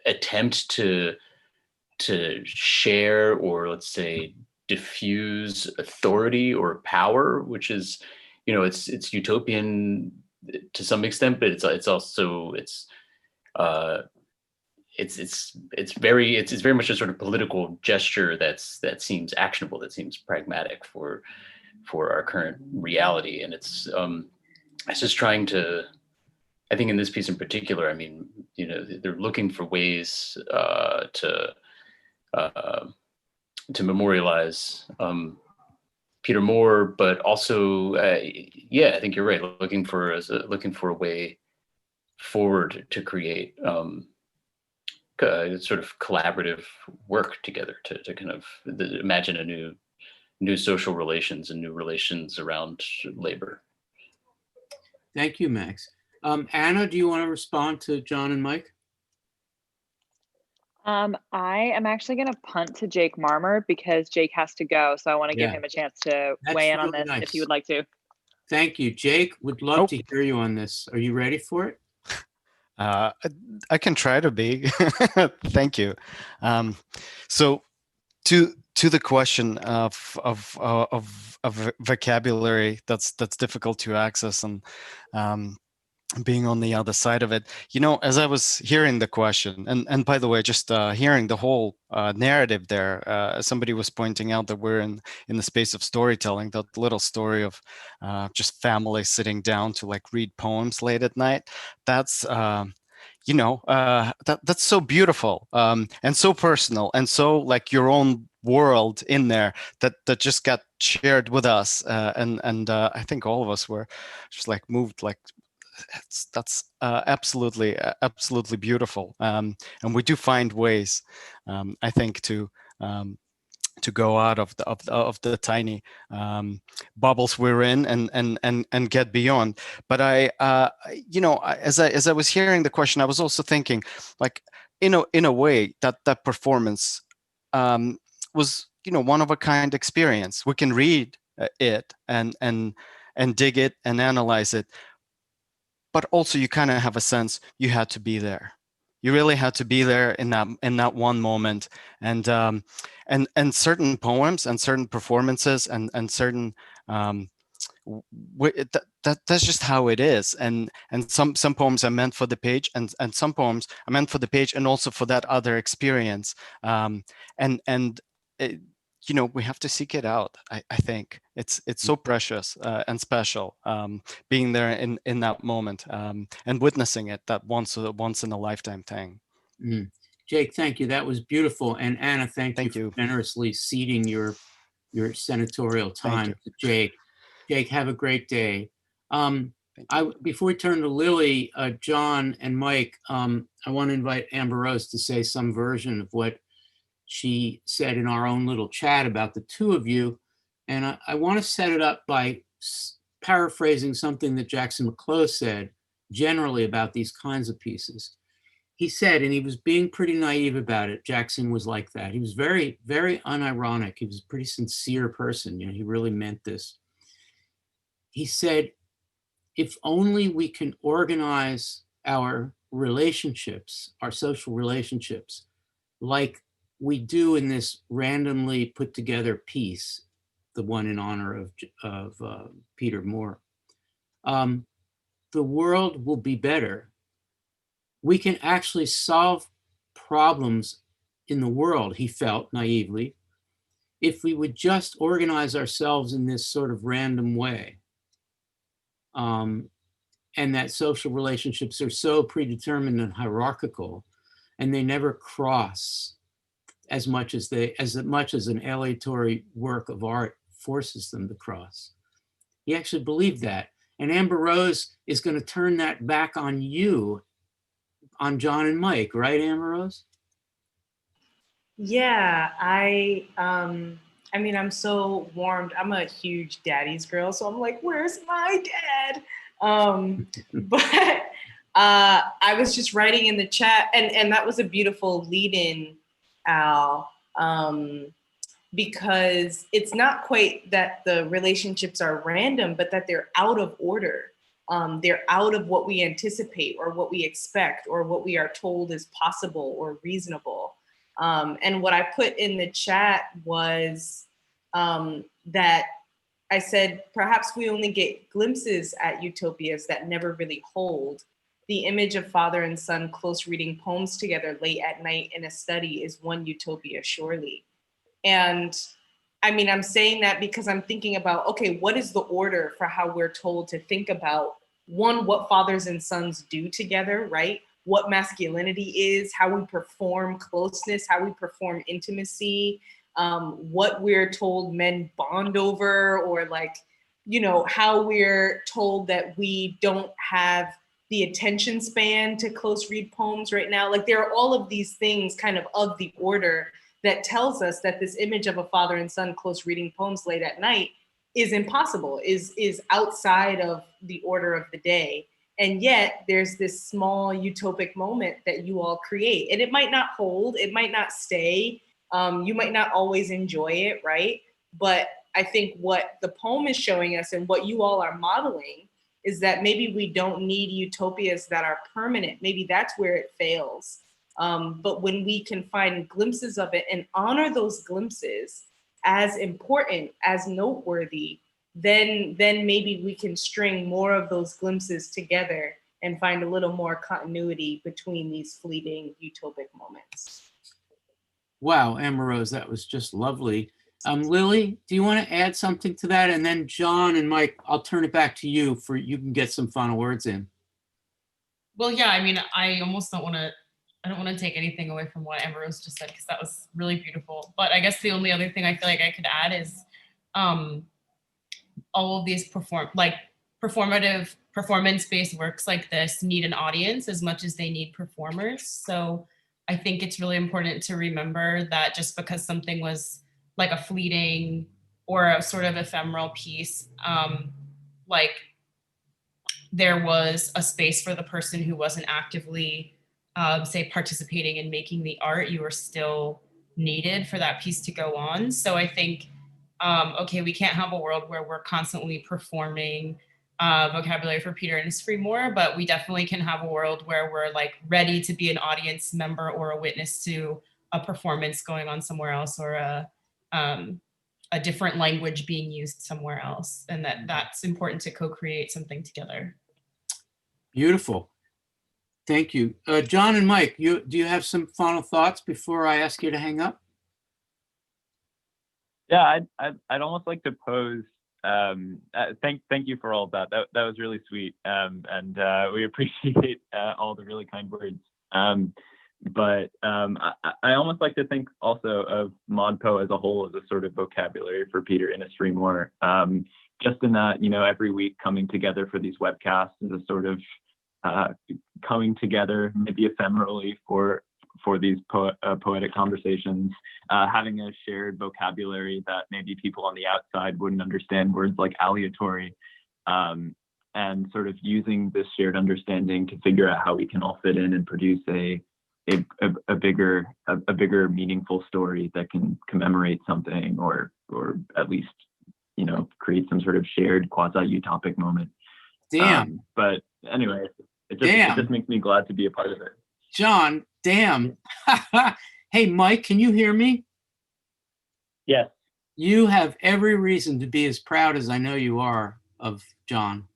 attempt to share, or let's say diffuse authority or power, which is, it's utopian to some extent, but it's very much a sort of political gesture that seems actionable, that seems pragmatic for our current reality. And it's just trying to, I think in this piece in particular, I mean, they're looking for ways to memorialize Peter Moore, but also, I think you're right. Looking for a way forward to create sort of collaborative work together to kind of imagine a new social relations and new relations around labor. Thank you, Max. Anna, do you want to respond to John and Mike? I am actually going to punt to Jake Marmer because Jake has to go. So I want to give him a chance to weigh in on this if he would like to. Thank you. Jake, would love to hear you on this. Are you ready for it? I can try to be. Thank you. So to the question of vocabulary that's difficult to access, and being on the other side of it, as I was hearing the question, and by the way, just hearing the whole narrative there, somebody was pointing out that we're in the space of storytelling, that little story of just family sitting down to like read poems late at night. That's that's so beautiful and so personal and so like your own world in there that just got shared with us, and I think all of us were just like moved, like that's absolutely beautiful, and we do find ways, I think, to go out of the tiny bubbles we're in and get beyond. But as I was hearing the question, I was also thinking, like, in a way, that performance was one of a kind experience. We can read it and dig it and analyze it, but also you kind of have a sense you had to be there. You really had to be there in that one moment, and certain poems and certain performances and certain that's just how it is. And some poems are meant for the page, and some poems are meant for the page and also for that other experience. We have to seek it out. I think it's so precious and special, being there in that moment, and witnessing it, that once in a lifetime thing. Jake, thank you. That was beautiful. And Anna, thank you for generously ceding your senatorial time to Jake. Jake, have a great day. Before we turn to Lily, John, and Mike, I want to invite Amber Rose to say some version of what she said in our own little chat about the two of you. And I want to set it up by paraphrasing something that Jackson McClough said generally about these kinds of pieces. he said, and he was being pretty naive about it, Jackson was like that. He was very, very unironic. He was a pretty sincere person. He really meant this. He said, if only we can organize our relationships, our social relationships, like we do in this randomly put together piece, the one in honor of Peter Moore, the world will be better. We can actually solve problems in the world, he felt naively, if we would just organize ourselves in this sort of random way. And that social relationships are so predetermined and hierarchical, and they never cross as much as an aleatory work of art forces them to cross. He actually believed that. And Amber Rose is going to turn that back on you, on John and Mike, right, Amber Rose? Yeah, I mean, I'm so warmed. I'm a huge daddy's girl, so I'm like, where's my dad? But I was just writing in the chat, and that was a beautiful lead-in, Al, because it's not quite that the relationships are random, but that they're out of order. They're out of what we anticipate or what we expect or what we are told is possible or reasonable. And what I put in the chat was that I said, perhaps we only get glimpses at utopias that never really hold. The image of father and son close reading poems together late at night in a study is one utopia, surely. And I mean, I'm saying that because I'm thinking about, okay, what is the order for how we're told to think about, one, what fathers and sons do together, right? What masculinity is, how we perform closeness, how we perform intimacy, what we're told men bond over, or like, you know, how we're told that we don't have the attention span to close read poems right now. Like there are all of these things kind of the order that tells us that this image of a father and son close reading poems late at night is impossible, is outside of the order of the day. And yet there's this small utopic moment that you all create. And it might not hold, it might not stay. You might not always enjoy it, right? But I think what the poem is showing us and what you all are modeling is that maybe we don't need utopias that are permanent. Maybe that's where it fails. But when we can find glimpses of it and honor those glimpses as important, as noteworthy, then maybe we can string more of those glimpses together and find a little more continuity between these fleeting utopic moments. Wow, Amber Rose, that was just lovely. Lily, do you want to add something to that? And then John and Mike, I'll turn it back to you for you can get some final words in. Well, yeah, I mean, I almost don't want to take anything away from what Amber Rose just said, because that was really beautiful. But I guess the only other thing I feel like I could add is all of these performative performance-based works like this need an audience as much as they need performers. So I think it's really important to remember that just because something was like a fleeting or a sort of ephemeral piece, like there was a space for the person who wasn't actively, say, participating in making the art, you were still needed for that piece to go on. So I think, okay, we can't have a world where we're constantly performing vocabulary for Peter and his free more, but we definitely can have a world where we're like ready to be an audience member or a witness to a performance going on somewhere else, or a different language being used somewhere else, and that's important to co-create something together. Beautiful. Thank you. John and Mike, do you have some final thoughts before I ask you to hang up? Yeah, I'd almost like to pose. Thank you for all of that. That was really sweet, and we appreciate all the really kind words. But I almost like to think also of ModPo as a whole as a sort of vocabulary for Peter in a stream more. Just in that, you know, every week coming together for these webcasts is a sort of coming together, maybe ephemerally for these poetic conversations, having a shared vocabulary that maybe people on the outside wouldn't understand, words like aleatory, and sort of using this shared understanding to figure out how we can all fit in and produce a a bigger meaningful story that can commemorate something or at least, you know, create some sort of shared quasi-utopic moment. Damn. But anyway, it just makes me glad to be a part of it. John, damn. Hey, Mike, can you hear me? Yes. You have every reason to be as proud as I know you are of John.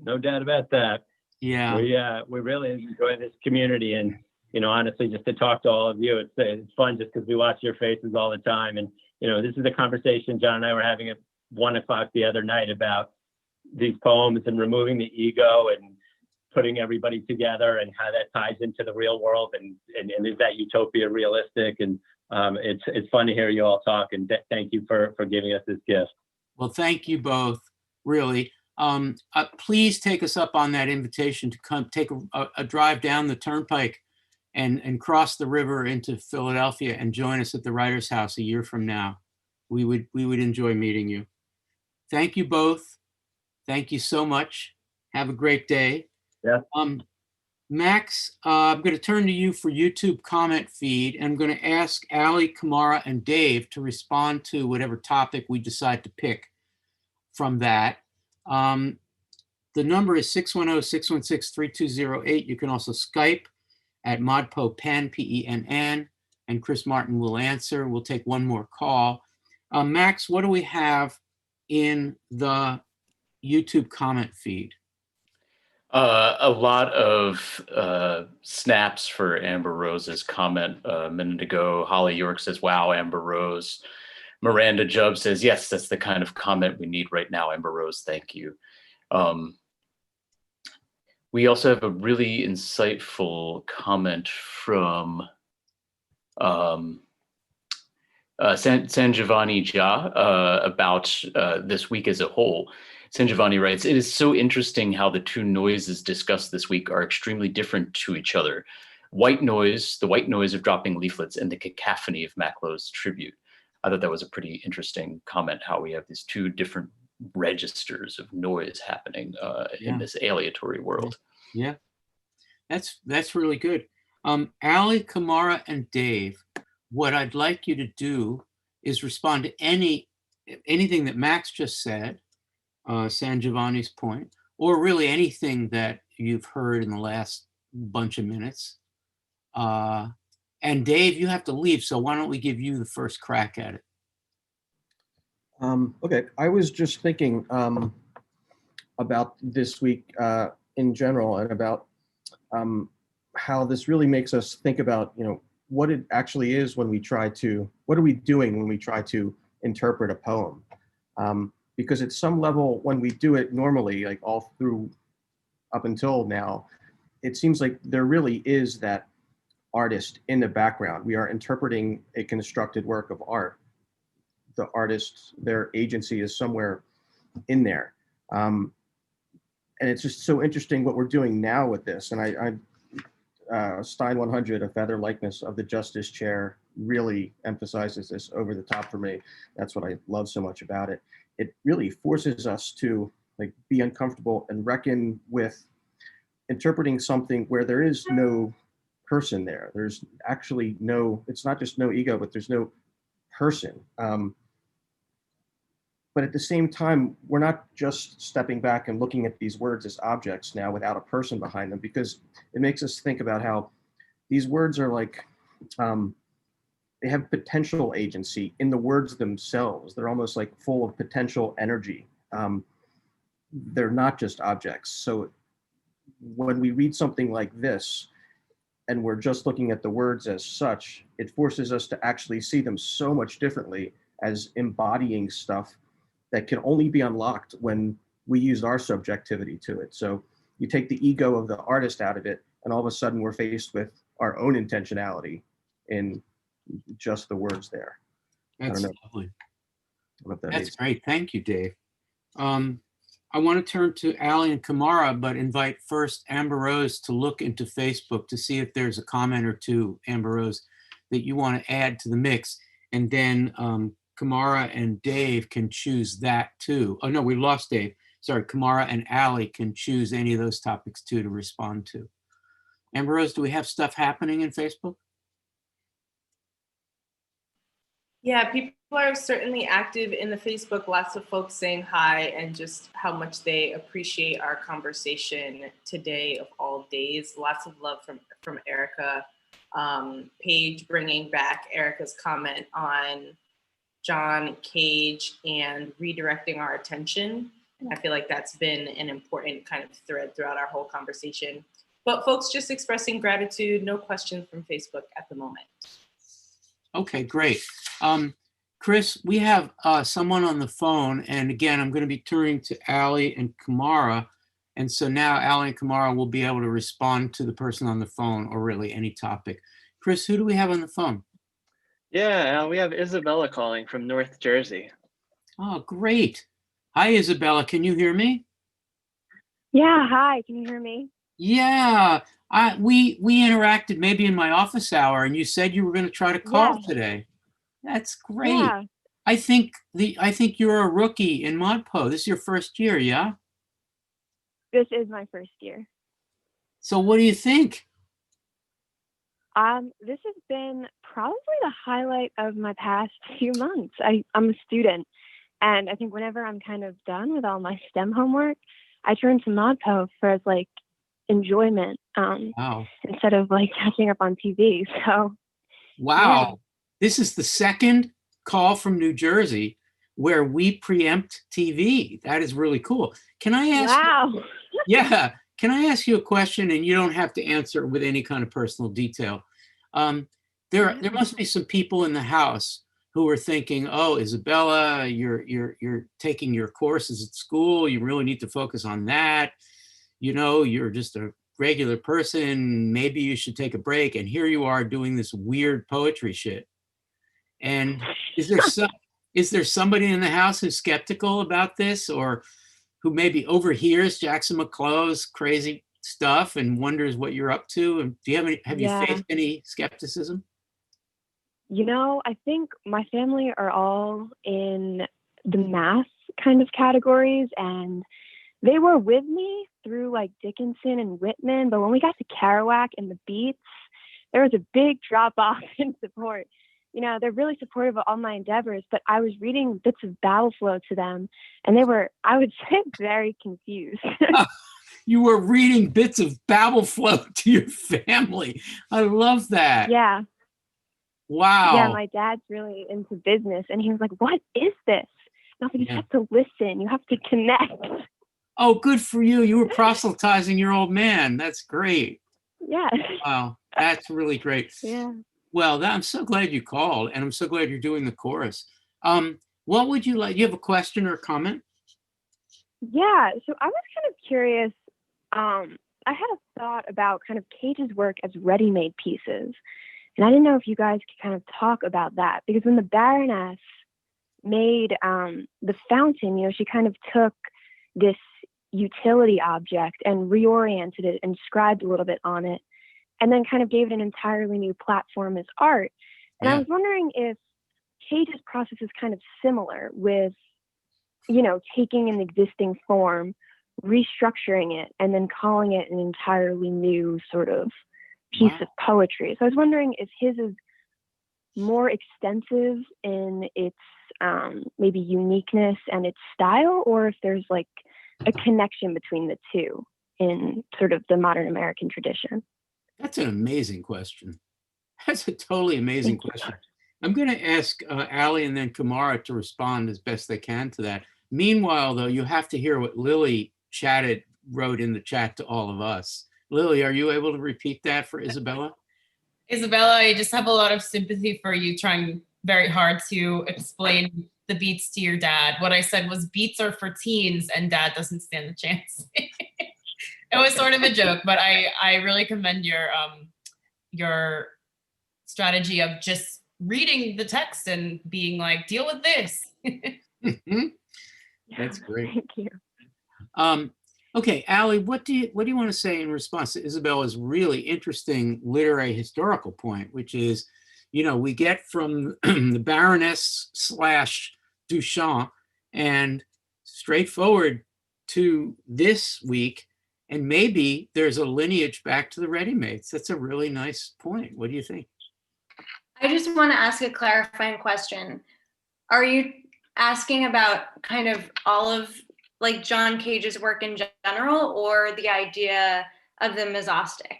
No doubt about that. Yeah. We really enjoy this community, and you know, honestly, just to talk to all of you, it's fun just because we watch your faces all the time. And you know, this is a conversation John and I were having at 1 o'clock the other night about these poems and removing the ego and putting everybody together and how that ties into the real world, and is that utopia realistic? And it's fun to hear you all talk, and thank you for giving us this gift. Well, thank you both, really. Please take us up on that invitation to come take a drive down the turnpike and cross the river into Philadelphia and join us at the Writers' House a year from now. We would enjoy meeting you. Thank you both. Thank you so much. Have a great day. Yeah. Max, I'm going to turn to you for YouTube comment feed, and I'm going to ask Ali, Kamara, and Dave to respond to whatever topic we decide to pick from that. The number is 610-616-3208. You can also Skype at ModPo Pen, P-E-N-N, and Chris Martin will answer. We'll take one more call. Max, what do we have in the YouTube comment feed? A lot of snaps for Amber Rose's comment a minute ago. Holly York says, wow, Amber Rose. Miranda Jubb says, yes, that's the kind of comment we need right now, Amber Rose, thank you. We also have a really insightful comment from San Giovanni Ja about this week as a whole. San Giovanni writes, it is so interesting how the two noises discussed this week are extremely different to each other. White noise, the white noise of dropping leaflets, and the cacophony of Maclow's tribute. I thought that was a pretty interesting comment, how we have these two different registers of noise happening in this aleatory world. Yeah, that's really good. Ali, Kamara, and Dave, what I'd like you to do is respond to anything that Max just said, San Giovanni's point, or really anything that you've heard in the last bunch of minutes. And Dave, you have to leave, so why don't we give you the first crack at it? Okay, I was just thinking about this week in general, and about how this really makes us think about, you know, what it actually is when we try to, what are we doing when we try to interpret a poem? Because at some level, when we do it normally, like all through up until now, it seems like there really is that artist in the background. We are interpreting a constructed work of art. The artist, their agency is somewhere in there. And it's just so interesting what we're doing now with this. And Stein 100, A Feather Likeness of the Justice Chair, really emphasizes this over the top for me. That's what I love so much about it. It really forces us to like be uncomfortable and reckon with interpreting something where there is no person there. There's actually no, it's not just no ego, but there's no person. But at the same time, we're not just stepping back and looking at these words as objects now without a person behind them, because it makes us think about how these words are like, they have potential agency in the words themselves. They're almost like full of potential energy. They're not just objects. So when we read something like this, and we're just looking at the words as such, it forces us to actually see them so much differently as embodying stuff that can only be unlocked when we use our subjectivity to it. So you take the ego of the artist out of it, and all of a sudden we're faced with our own intentionality in just the words there. That's lovely. That That's great. Thank you, Dave. I want to turn to Ali and Kamara, but invite first Amber Rose to look into Facebook to see if there's a comment or two, Amber Rose, that you want to add to the mix. And then Kamara and Dave can choose that too. Oh no, we lost Dave. Sorry, Kamara and Ali can choose any of those topics too to respond to. Amber Rose, do we have stuff happening in Facebook? Yeah, people are certainly active in the Facebook. Lots of folks saying hi and just how much they appreciate our conversation today of all days. Lots of love from Erica. Paige bringing back Erica's comment on John Cage and redirecting our attention. And I feel like that's been an important kind of thread throughout our whole conversation. But folks just expressing gratitude, no questions from Facebook at the moment. Okay, great. Chris, we have someone on the phone, and again, I'm going to be turning to Allie and Kamara. And so now Allie and Kamara will be able to respond to the person on the phone, or really any topic. Chris, who do we have on the phone? Yeah, we have Isabella calling from North Jersey. Oh, great. Hi, Isabella. Can you hear me? Yeah, hi. Can you hear me? Yeah, we interacted maybe in my office hour, and you said you were going to try to call today. That's great. Yeah. I think you're a rookie in ModPo. This is your first year, yeah? This is my first year. So what do you think? This has been probably the highlight of my past few months. I'm a student, and I think whenever I'm kind of done with all my STEM homework, I turn to ModPo for like enjoyment instead of like catching up on TV. So wow. Yeah. This is the second call from New Jersey where we preempt TV. That is really cool. Can I ask Wow. Yeah. Can I ask you a question, and you don't have to answer with any kind of personal detail? There must be some people in the house who are thinking, "Oh, Isabella, you're taking your courses at school. You really need to focus on that. You know, you're just a regular person. Maybe you should take a break." And here you are doing this weird poetry shit. And is there somebody in the house who's skeptical about this, or who maybe overhears Jackson McClow's crazy stuff and wonders what you're up to? And do you have you faced any skepticism? You know, I think my family are all in the math kind of categories, and they were with me through like Dickinson and Whitman, but when we got to Kerouac and the Beats, there was a big drop off in support. You know, they're really supportive of all my endeavors, but I was reading bits of Battle Flow to them, and they were, I would say, very confused. You were reading bits of Babel Flow to your family. I love that. Yeah. Wow. Yeah, my dad's really into business, and he was like, "What is this?" And I was like, "You have to listen. You have to connect." Oh, good for you. You were proselytizing your old man. That's great. Yeah. Wow, that's really great. Yeah. Well, I'm so glad you called, and I'm so glad you're doing the chorus. What would you like? You have a question or a comment? Yeah. So I was kind of curious. I had a thought about kind of Cage's work as ready-made pieces. And I didn't know if you guys could kind of talk about that, because when the Baroness made the fountain, you know, she kind of took this utility object and reoriented it and scribed a little bit on it, and then kind of gave it an entirely new platform as art. And I was wondering if Cage's process is kind of similar with, you know, taking an existing form, restructuring it, and then calling it an entirely new sort of piece of poetry. So I was wondering if his is more extensive in its maybe uniqueness and its style, or if there's like a connection between the two in sort of the modern American tradition. That's an amazing question. That's a totally amazing question. I'm going to ask Allie and then Kamara to respond as best they can to that. Meanwhile, though, you have to hear what Lily wrote in the chat to all of us. Lily, are you able to repeat that for Isabella? Isabella, I just have a lot of sympathy for you trying very hard to explain the beats to your dad. What I said was beats are for teens and dad doesn't stand a chance. It was sort of a joke, but I really commend your strategy of just reading the text and being like, deal with this. That's great. Thank you. Okay, Allie, what do you want to say in response to Isabella's really interesting literary historical point, which is, you know, we get from the Baroness / Duchamp and straightforward to this week, And maybe there's a lineage back to the ready-mades. That's a really nice point. What do you think? I just want to ask a clarifying question. Are you asking about kind of all of like John Cage's work in general, or the idea of the mesostic?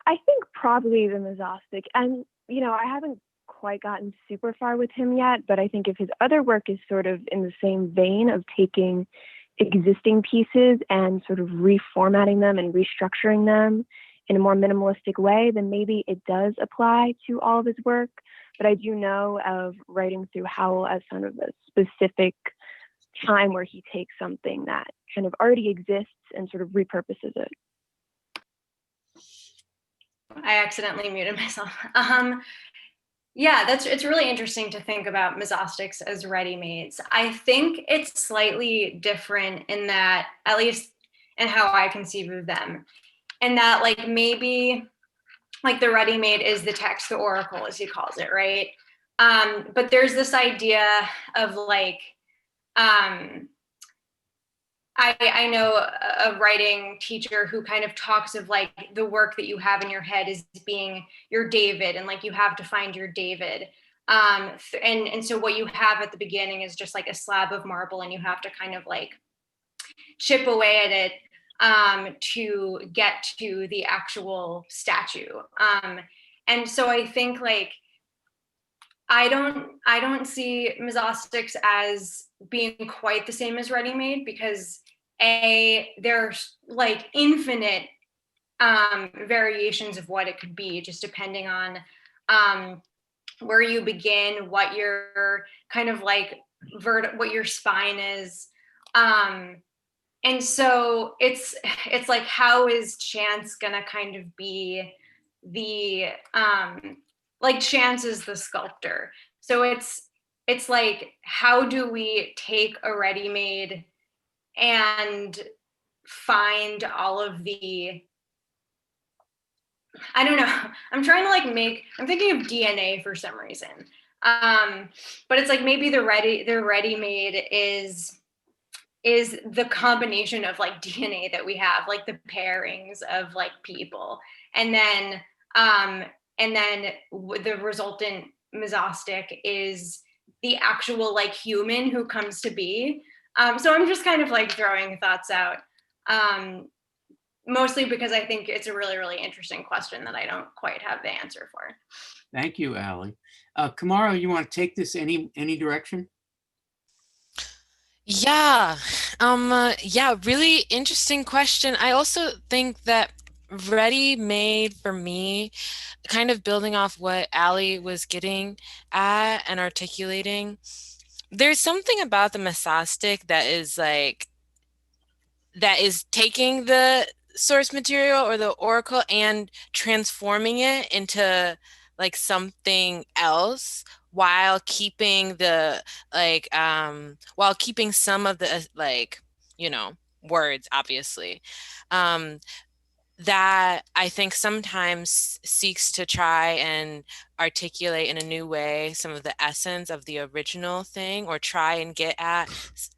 I think probably the mesostic. And, you know, I haven't quite gotten super far with him yet, but I think if his other work is sort of in the same vein of taking existing pieces and sort of reformatting them and restructuring them in a more minimalistic way, then maybe it does apply to all of his work. But I do know of writing through Howell as kind of a specific time where he takes something that kind of already exists and sort of repurposes it. I accidentally muted myself. Yeah, it's really interesting to think about mesostics as ready-mades. I think it's slightly different in that, at least in how I conceive of them, and that like maybe like the ready-made is the text, the oracle, as he calls it, right? But there's this idea of like, I know a writing teacher who kind of talks of like the work that you have in your head as being your David, and like you have to find your David. And so what you have at the beginning is just like a slab of marble, and you have to kind of like chip away at it to get to the actual statue. And so I think like I don't see mesostics as being quite the same as ready-made, because there's like infinite variations of what it could be, just depending on where you begin, what your kind of like what your spine is. And so it's like, how is chance gonna kind of be the like chance is the sculptor. So it's like, how do we take a ready-made and find all of the, I don't know, I'm trying to like I'm thinking of DNA for some reason. But it's like maybe the ready-made is the combination of like DNA that we have, like the pairings of like people, and then the resultant mesostic is the actual like human who comes to be. So I'm just kind of like throwing thoughts out, mostly because I think it's a really, really interesting question that I don't quite have the answer for. Thank you, Allie. Kamara, you want to take this any direction? Yeah, really interesting question. I also think that ready-made for me, kind of building off what Allie was getting at and articulating, there's something about the mesostic that is taking the source material or the oracle and transforming it into like something else, while keeping some of the words, obviously, that I think sometimes seeks to try and articulate in a new way some of the essence of the original thing, or try and get at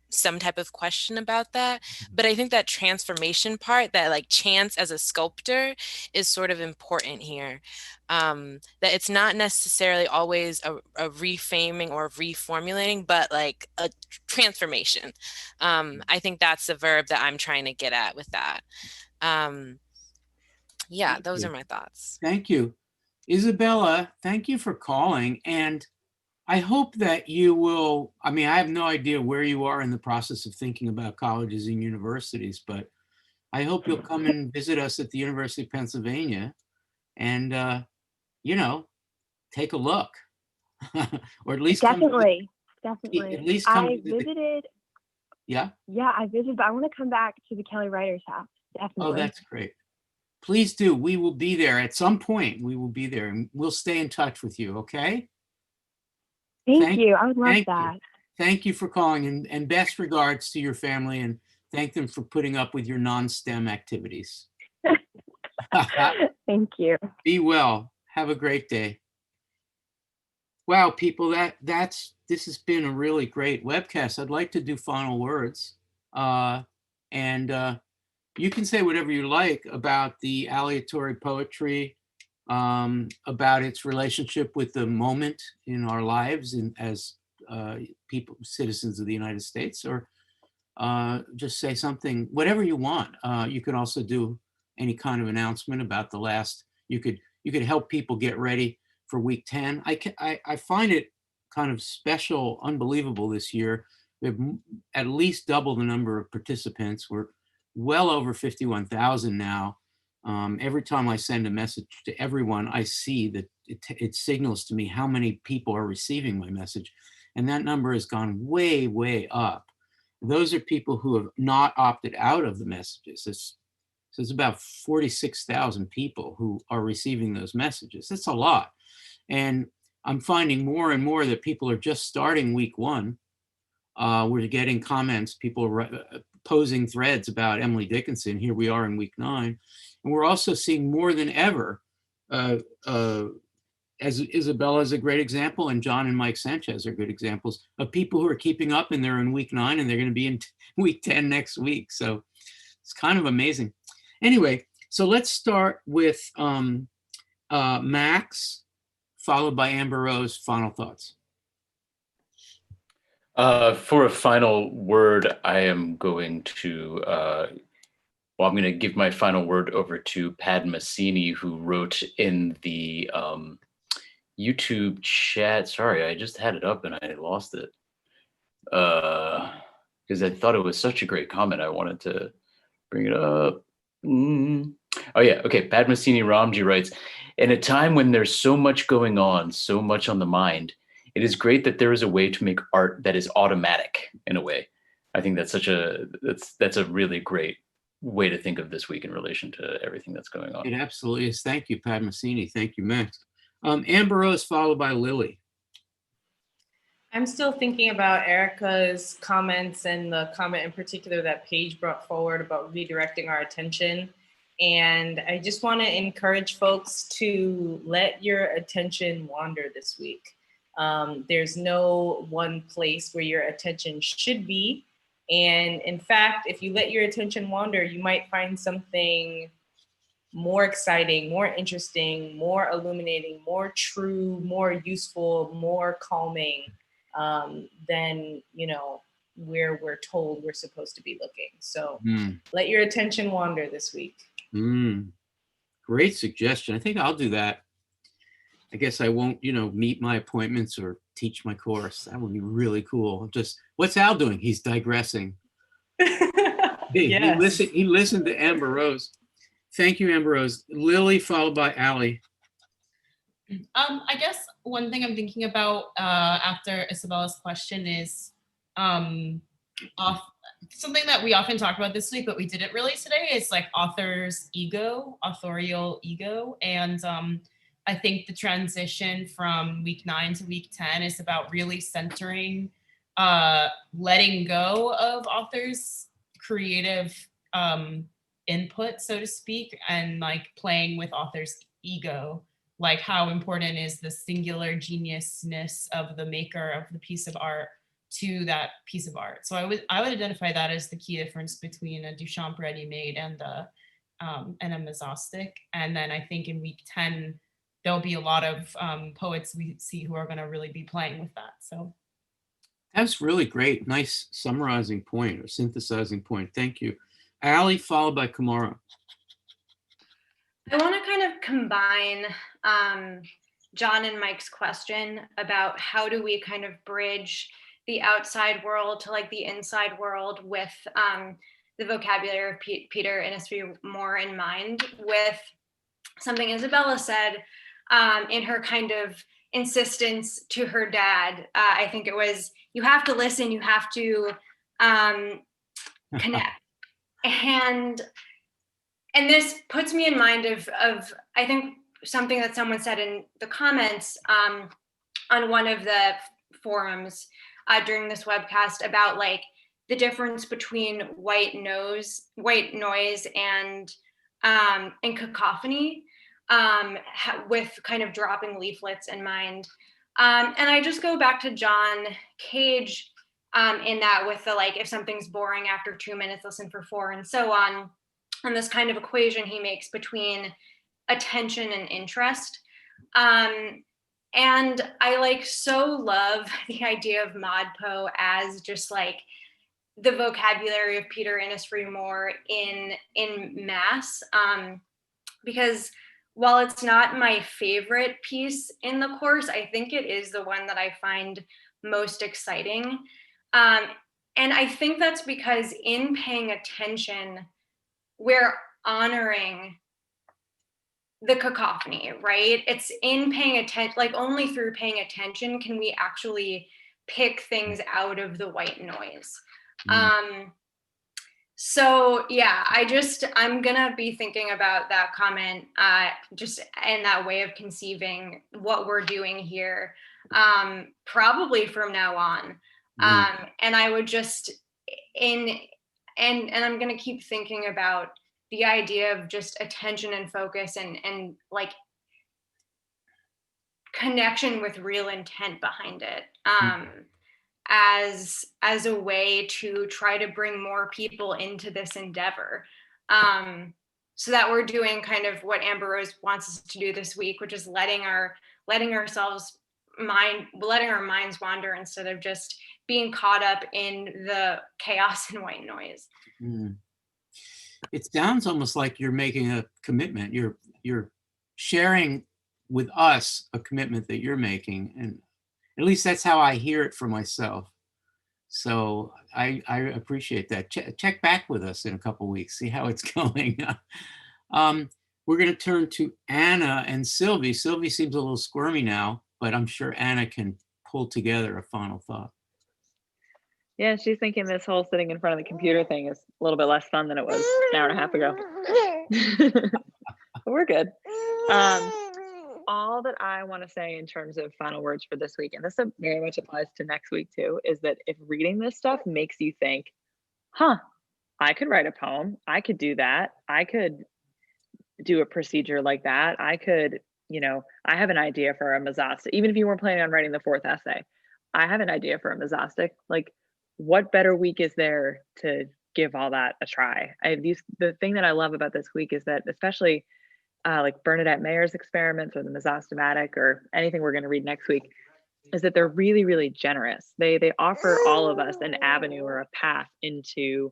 some type of question about that. But I think that transformation part, that like chance as a sculptor, is sort of important here. That it's not necessarily always a reframing or reformulating, but like a transformation. I think that's the verb that I'm trying to get at with that. Yeah, those are my thoughts. Thank you. Isabella, thank you for calling. And I hope that you will, I mean, I have no idea where you are in the process of thinking about colleges and universities, but I hope you'll come and visit us at the University of Pennsylvania and, take a look. Or at least definitely. At least come I visited. Yeah? Yeah, I visited, but I want to come back to the Kelly Writers House. Definitely. Oh, that's great. Please do. We will be there at some point. We will be there, and we'll stay in touch with you, okay? Thank you. I would love that. Thank you for calling, and best regards to your family, and thank them for putting up with your non-STEM activities. Thank you. Be well. Have a great day. Wow, people, this has been a really great webcast. I'd like to do final words. you can say whatever you like about the aleatory poetry, about its relationship with the moment in our lives and as people, citizens of the United States, or just say something, whatever you want. You could also do any kind of announcement about the last, you could help people get ready for week 10. I find it kind of special, unbelievable this year. We have at least double the number of participants. We're well over 51,000 now. Every time I send a message to everyone, I see that it signals to me how many people are receiving my message. And that number has gone way, way up. Those are people who have not opted out of the messages. So it's about 46,000 people who are receiving those messages. That's a lot. And I'm finding more and more that people are just starting week 1. We're getting comments, people posing threads about Emily Dickinson. Here we are in week 9. And we're also seeing more than ever, as Isabella is a great example, and John and Mike Sanchez are good examples of people who are keeping up, and they're in week 9 and they're going to be in week 10 next week. So it's kind of amazing. Anyway, so let's start with Max, followed by Amber Rose. Final thoughts. For a final word, I am going to, I'm going to give my final word over to Padmasini, who wrote in the YouTube chat. Sorry, I just had it up and I lost it. Because I thought it was such a great comment. I wanted to bring it up. Oh yeah, okay. Padmasini Ramji writes, in a time when there's so much going on, so much on the mind, it is great that there is a way to make art that is automatic in a way. I think that's that's a really great way to think of this week in relation to everything that's going on. It absolutely is. Thank you, Padmasini. Thank you, Max. Amber Rose, followed by Lily. I'm still thinking about Erica's comments and the comment in particular that Paige brought forward about redirecting our attention. And I just want to encourage folks to let your attention wander this week. There's no one place where your attention should be. And in fact, if you let your attention wander, you might find something more exciting, more interesting, more illuminating, more true, more useful, more calming than, where we're told we're supposed to be looking. So let your attention wander this week. Great suggestion. I think I'll do that. I guess I won't, meet my appointments or teach my course. That would be really cool. Just, what's Al doing? He's digressing. Yes. He listened to Amber Rose. Thank you, Amber Rose. Lily, followed by Allie. I guess one thing I'm thinking about after Isabella's question is something that we often talk about this week, but we didn't really today, is like author's ego, authorial ego. And I think the transition from week 9 to week 10 is about really centering, letting go of authors' creative input, so to speak, and like playing with authors' ego. Like how important is the singular geniusness of the maker of the piece of art to that piece of art. So I would identify that as the key difference between a Duchamp ready-made and a Mazostic. And then I think in week 10, there'll be a lot of poets we see who are going to really be playing with that. So that's really great. Nice summarizing point or synthesizing point. Thank you. Allie, followed by Kamara. I want to kind of combine John and Mike's question about how do we kind of bridge the outside world to like the inside world with the vocabulary of Peter Innisfree more in mind, with something Isabella said in her kind of insistence to her dad. I think it was, you have to listen, you have to connect. And this puts me in mind of I think something that someone said in the comments on one of the forums during this webcast about like the difference between white noise and cacophony, with kind of dropping leaflets in mind. And I just go back to John Cage in that with the like, if something's boring after 2 minutes, listen for 4 and so on. this kind of equation he makes between attention and interest. And I like so love the idea of ModPo as just like the vocabulary of Peter Innisfree more in mass, because while it's not my favorite piece in the course, I think it is the one that I find most exciting. And I think that's because in paying attention, we're honoring the cacophony, right? It's in paying attention, like only through paying attention can we actually pick things out of the white noise. So yeah, I'm gonna be thinking about that comment, just in that way of conceiving what we're doing here, probably from now on. And I would just, and I'm gonna keep thinking about the idea of just attention and focus and like connection with real intent behind it, as a way to try to bring more people into this endeavor, so that we're doing kind of what Amber Rose wants us to do this week, which is letting our minds wander instead of just being caught up in the chaos and white noise. It sounds almost like you're making a commitment. You're sharing with us a commitment that you're making, and at least that's how I hear it for myself. So I appreciate that. Check back with us in a couple weeks, see how it's going. We're going to turn to Anna and Sylvie. Sylvie seems a little squirmy now, but I'm sure Anna can pull together a final thought. Yeah, she's thinking this whole sitting in front of the computer thing is a little bit less fun than it was an hour and a half ago. But we're good. All that I want to say in terms of final words for this week, and this very much applies to next week too, is that if reading this stuff makes you think, I could write a poem, I could do that, I could do a procedure like that, I could, I have an idea for a mesostic, even if you weren't planning on writing the 4th essay, I have an idea for a mesostic. Like, what better week is there to give all that a try? The thing that I love about this week is that, especially like Bernadette Mayer's experiments or the mesostomatic or anything we're going to read next week, is that they're really, really generous. They offer all of us an avenue or a path into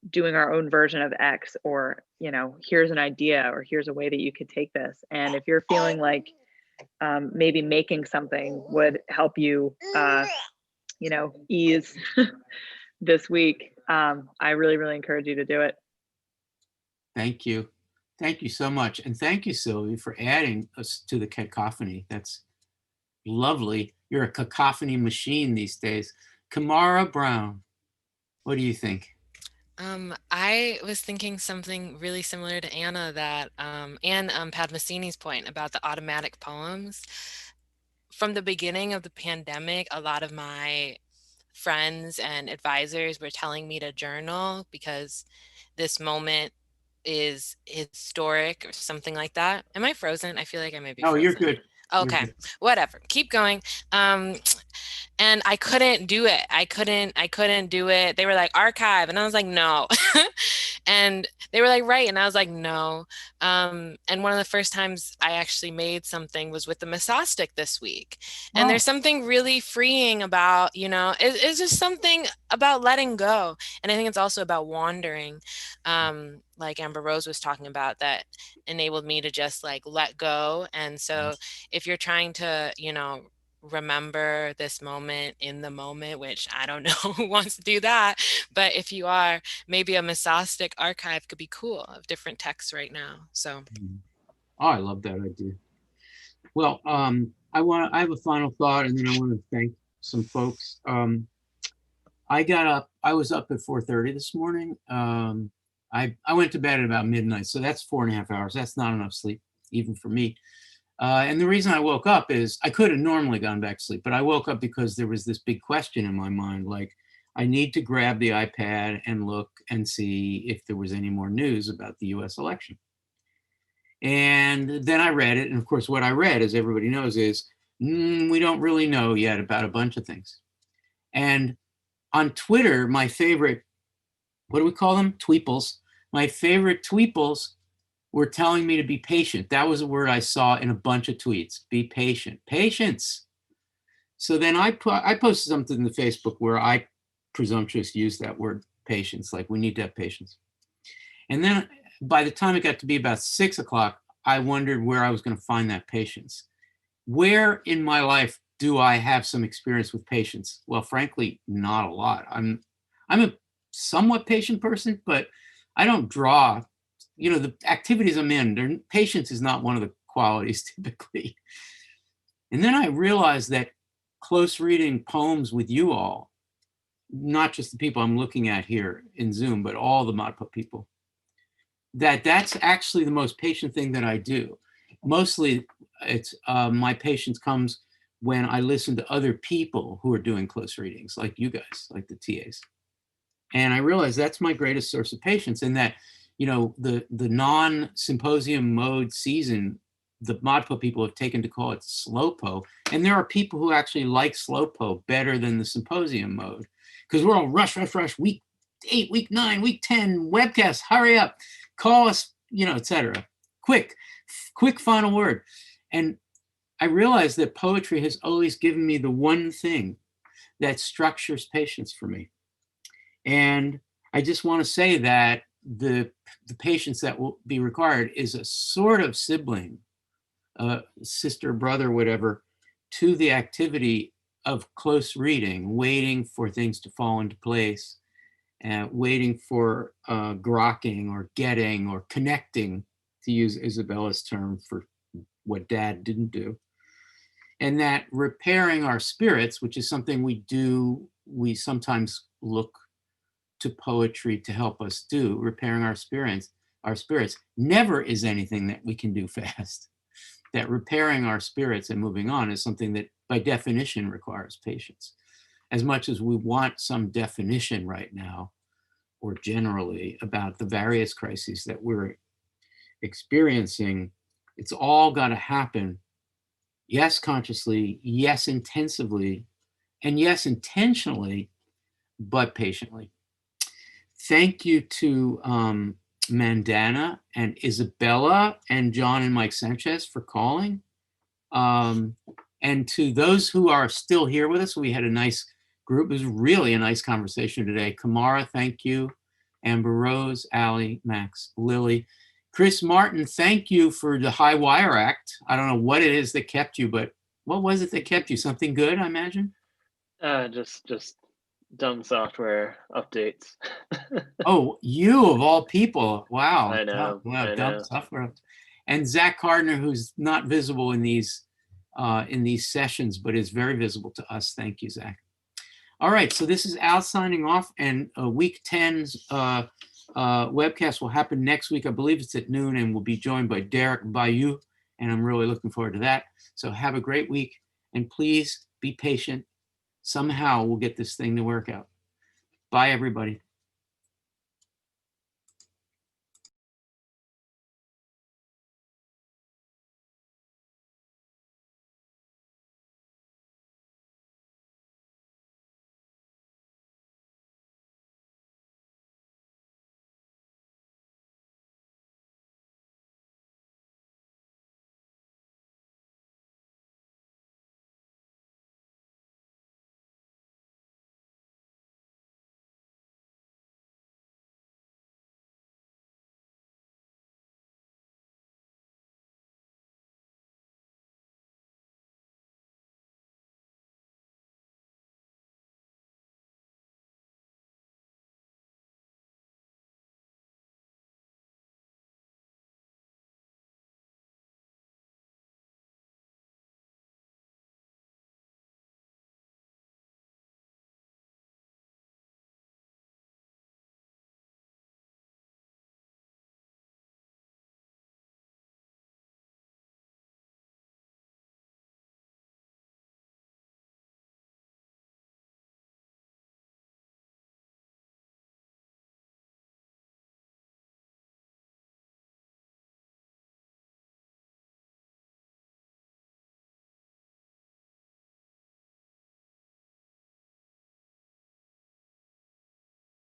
doing our own version of X, or, here's an idea, or here's a way that you could take this. And if you're feeling like maybe making something would help you, ease this week, I really, really encourage you to do it. Thank you. Thank you so much. And thank you, Sylvie, for adding us to the cacophony. That's lovely. You're a cacophony machine these days. Kamara Brown, what do you think? I was thinking something really similar to Anna, that and Padmasini's point about the automatic poems. From the beginning of the pandemic, a lot of my friends and advisors were telling me to journal because this moment is historic or something like that. Am I frozen? I feel like I may be frozen. Oh, you're good. Okay, You're good. Whatever. Keep going. And I couldn't do it. I couldn't do it. They were like, archive. And I was like, no. And they were like, right. And I was like, no. And one of the first times I actually made something was with the mesostic this week. And there's something really freeing about, it's just something about letting go. And I think it's also about wandering, like Amber Rose was talking about, that enabled me to just like let go. And so if you're trying to, remember this moment in the moment, which I don't know who wants to do that, but if you are, maybe a mesostic archive could be cool of different texts right now. So Oh, I love that idea. Well, I have a final thought, and then I want to thank some folks. I was up at 4:30 this morning. I went to bed at about midnight, so that's 4.5 hours. That's not enough sleep, even for me. And the reason I woke up is I could have normally gone back to sleep, but I woke up because there was this big question in my mind, like, I need to grab the iPad and look and see if there was any more news about the US election. And then I read it. And of course, what I read, as everybody knows, is we don't really know yet about a bunch of things. And on Twitter, my favorite, what do we call them? Tweeples. my favorite tweeples were telling me to be patient. That was a word I saw in a bunch of tweets. Be patient. Patience. So then I posted something to Facebook where I presumptuously used that word patience, like we need to have patience. And then by the time it got to be about 6 o'clock, I wondered where I was going to find that patience. Where in my life do I have some experience with patience? Well, frankly, not a lot. I'm a somewhat patient person, but I don't draw, the activities I'm in, patience is not one of the qualities typically. And then I realized that close reading poems with you all, not just the people I'm looking at here in Zoom, but all the ModPo people, that's actually the most patient thing that I do. Mostly it's my patience comes when I listen to other people who are doing close readings, like you guys, like the TAs. And I realize that's my greatest source of patience, in that, the non-symposium mode season, the ModPo people have taken to call it slow-po. And there are people who actually like slow-po better than the symposium mode, because we're all rush, week 8, week 9, week 10, webcast, hurry up, call us, etc. Quick final word. And I realized that poetry has always given me the one thing that structures patience for me. And I just want to say that the patience that will be required is a sort of sibling, sister, brother, whatever, to the activity of close reading, waiting for things to fall into place, and waiting for grokking or getting or connecting, to use Isabella's term for what Dad didn't do. And that repairing our spirits, which is something we do, we sometimes look to poetry to help us do, repairing our spirits never is anything that we can do fast. That repairing our spirits and moving on is something that by definition requires patience. As much as we want some definition right now, or generally, about the various crises that we're experiencing, it's all got to happen, yes, consciously, yes, intensively, and yes, intentionally, but patiently. Thank you to Mandana and Isabella and John and Mike Sanchez for calling. And to those who are still here with us, we had a nice group. It was really a nice conversation today. Kamara, thank you. Amber Rose, Allie, Max, Lily. Chris Martin, thank you for the High Wire Act. I don't know what it is that kept you, but what was it that kept you? Something good, I imagine? Just dumb software updates. Oh, you of all people. Wow. I know. Dumb software. And Zach Gardner, who's not visible in these sessions, but is very visible to us. Thank you, Zach. All right, so this is Al signing off, and week 10's webcast will happen next week. I believe it's at noon, and we'll be joined by Derek Bayou, and I'm really looking forward to that. So have a great week, and please be patient. Somehow we'll get this thing to work out. Bye, everybody.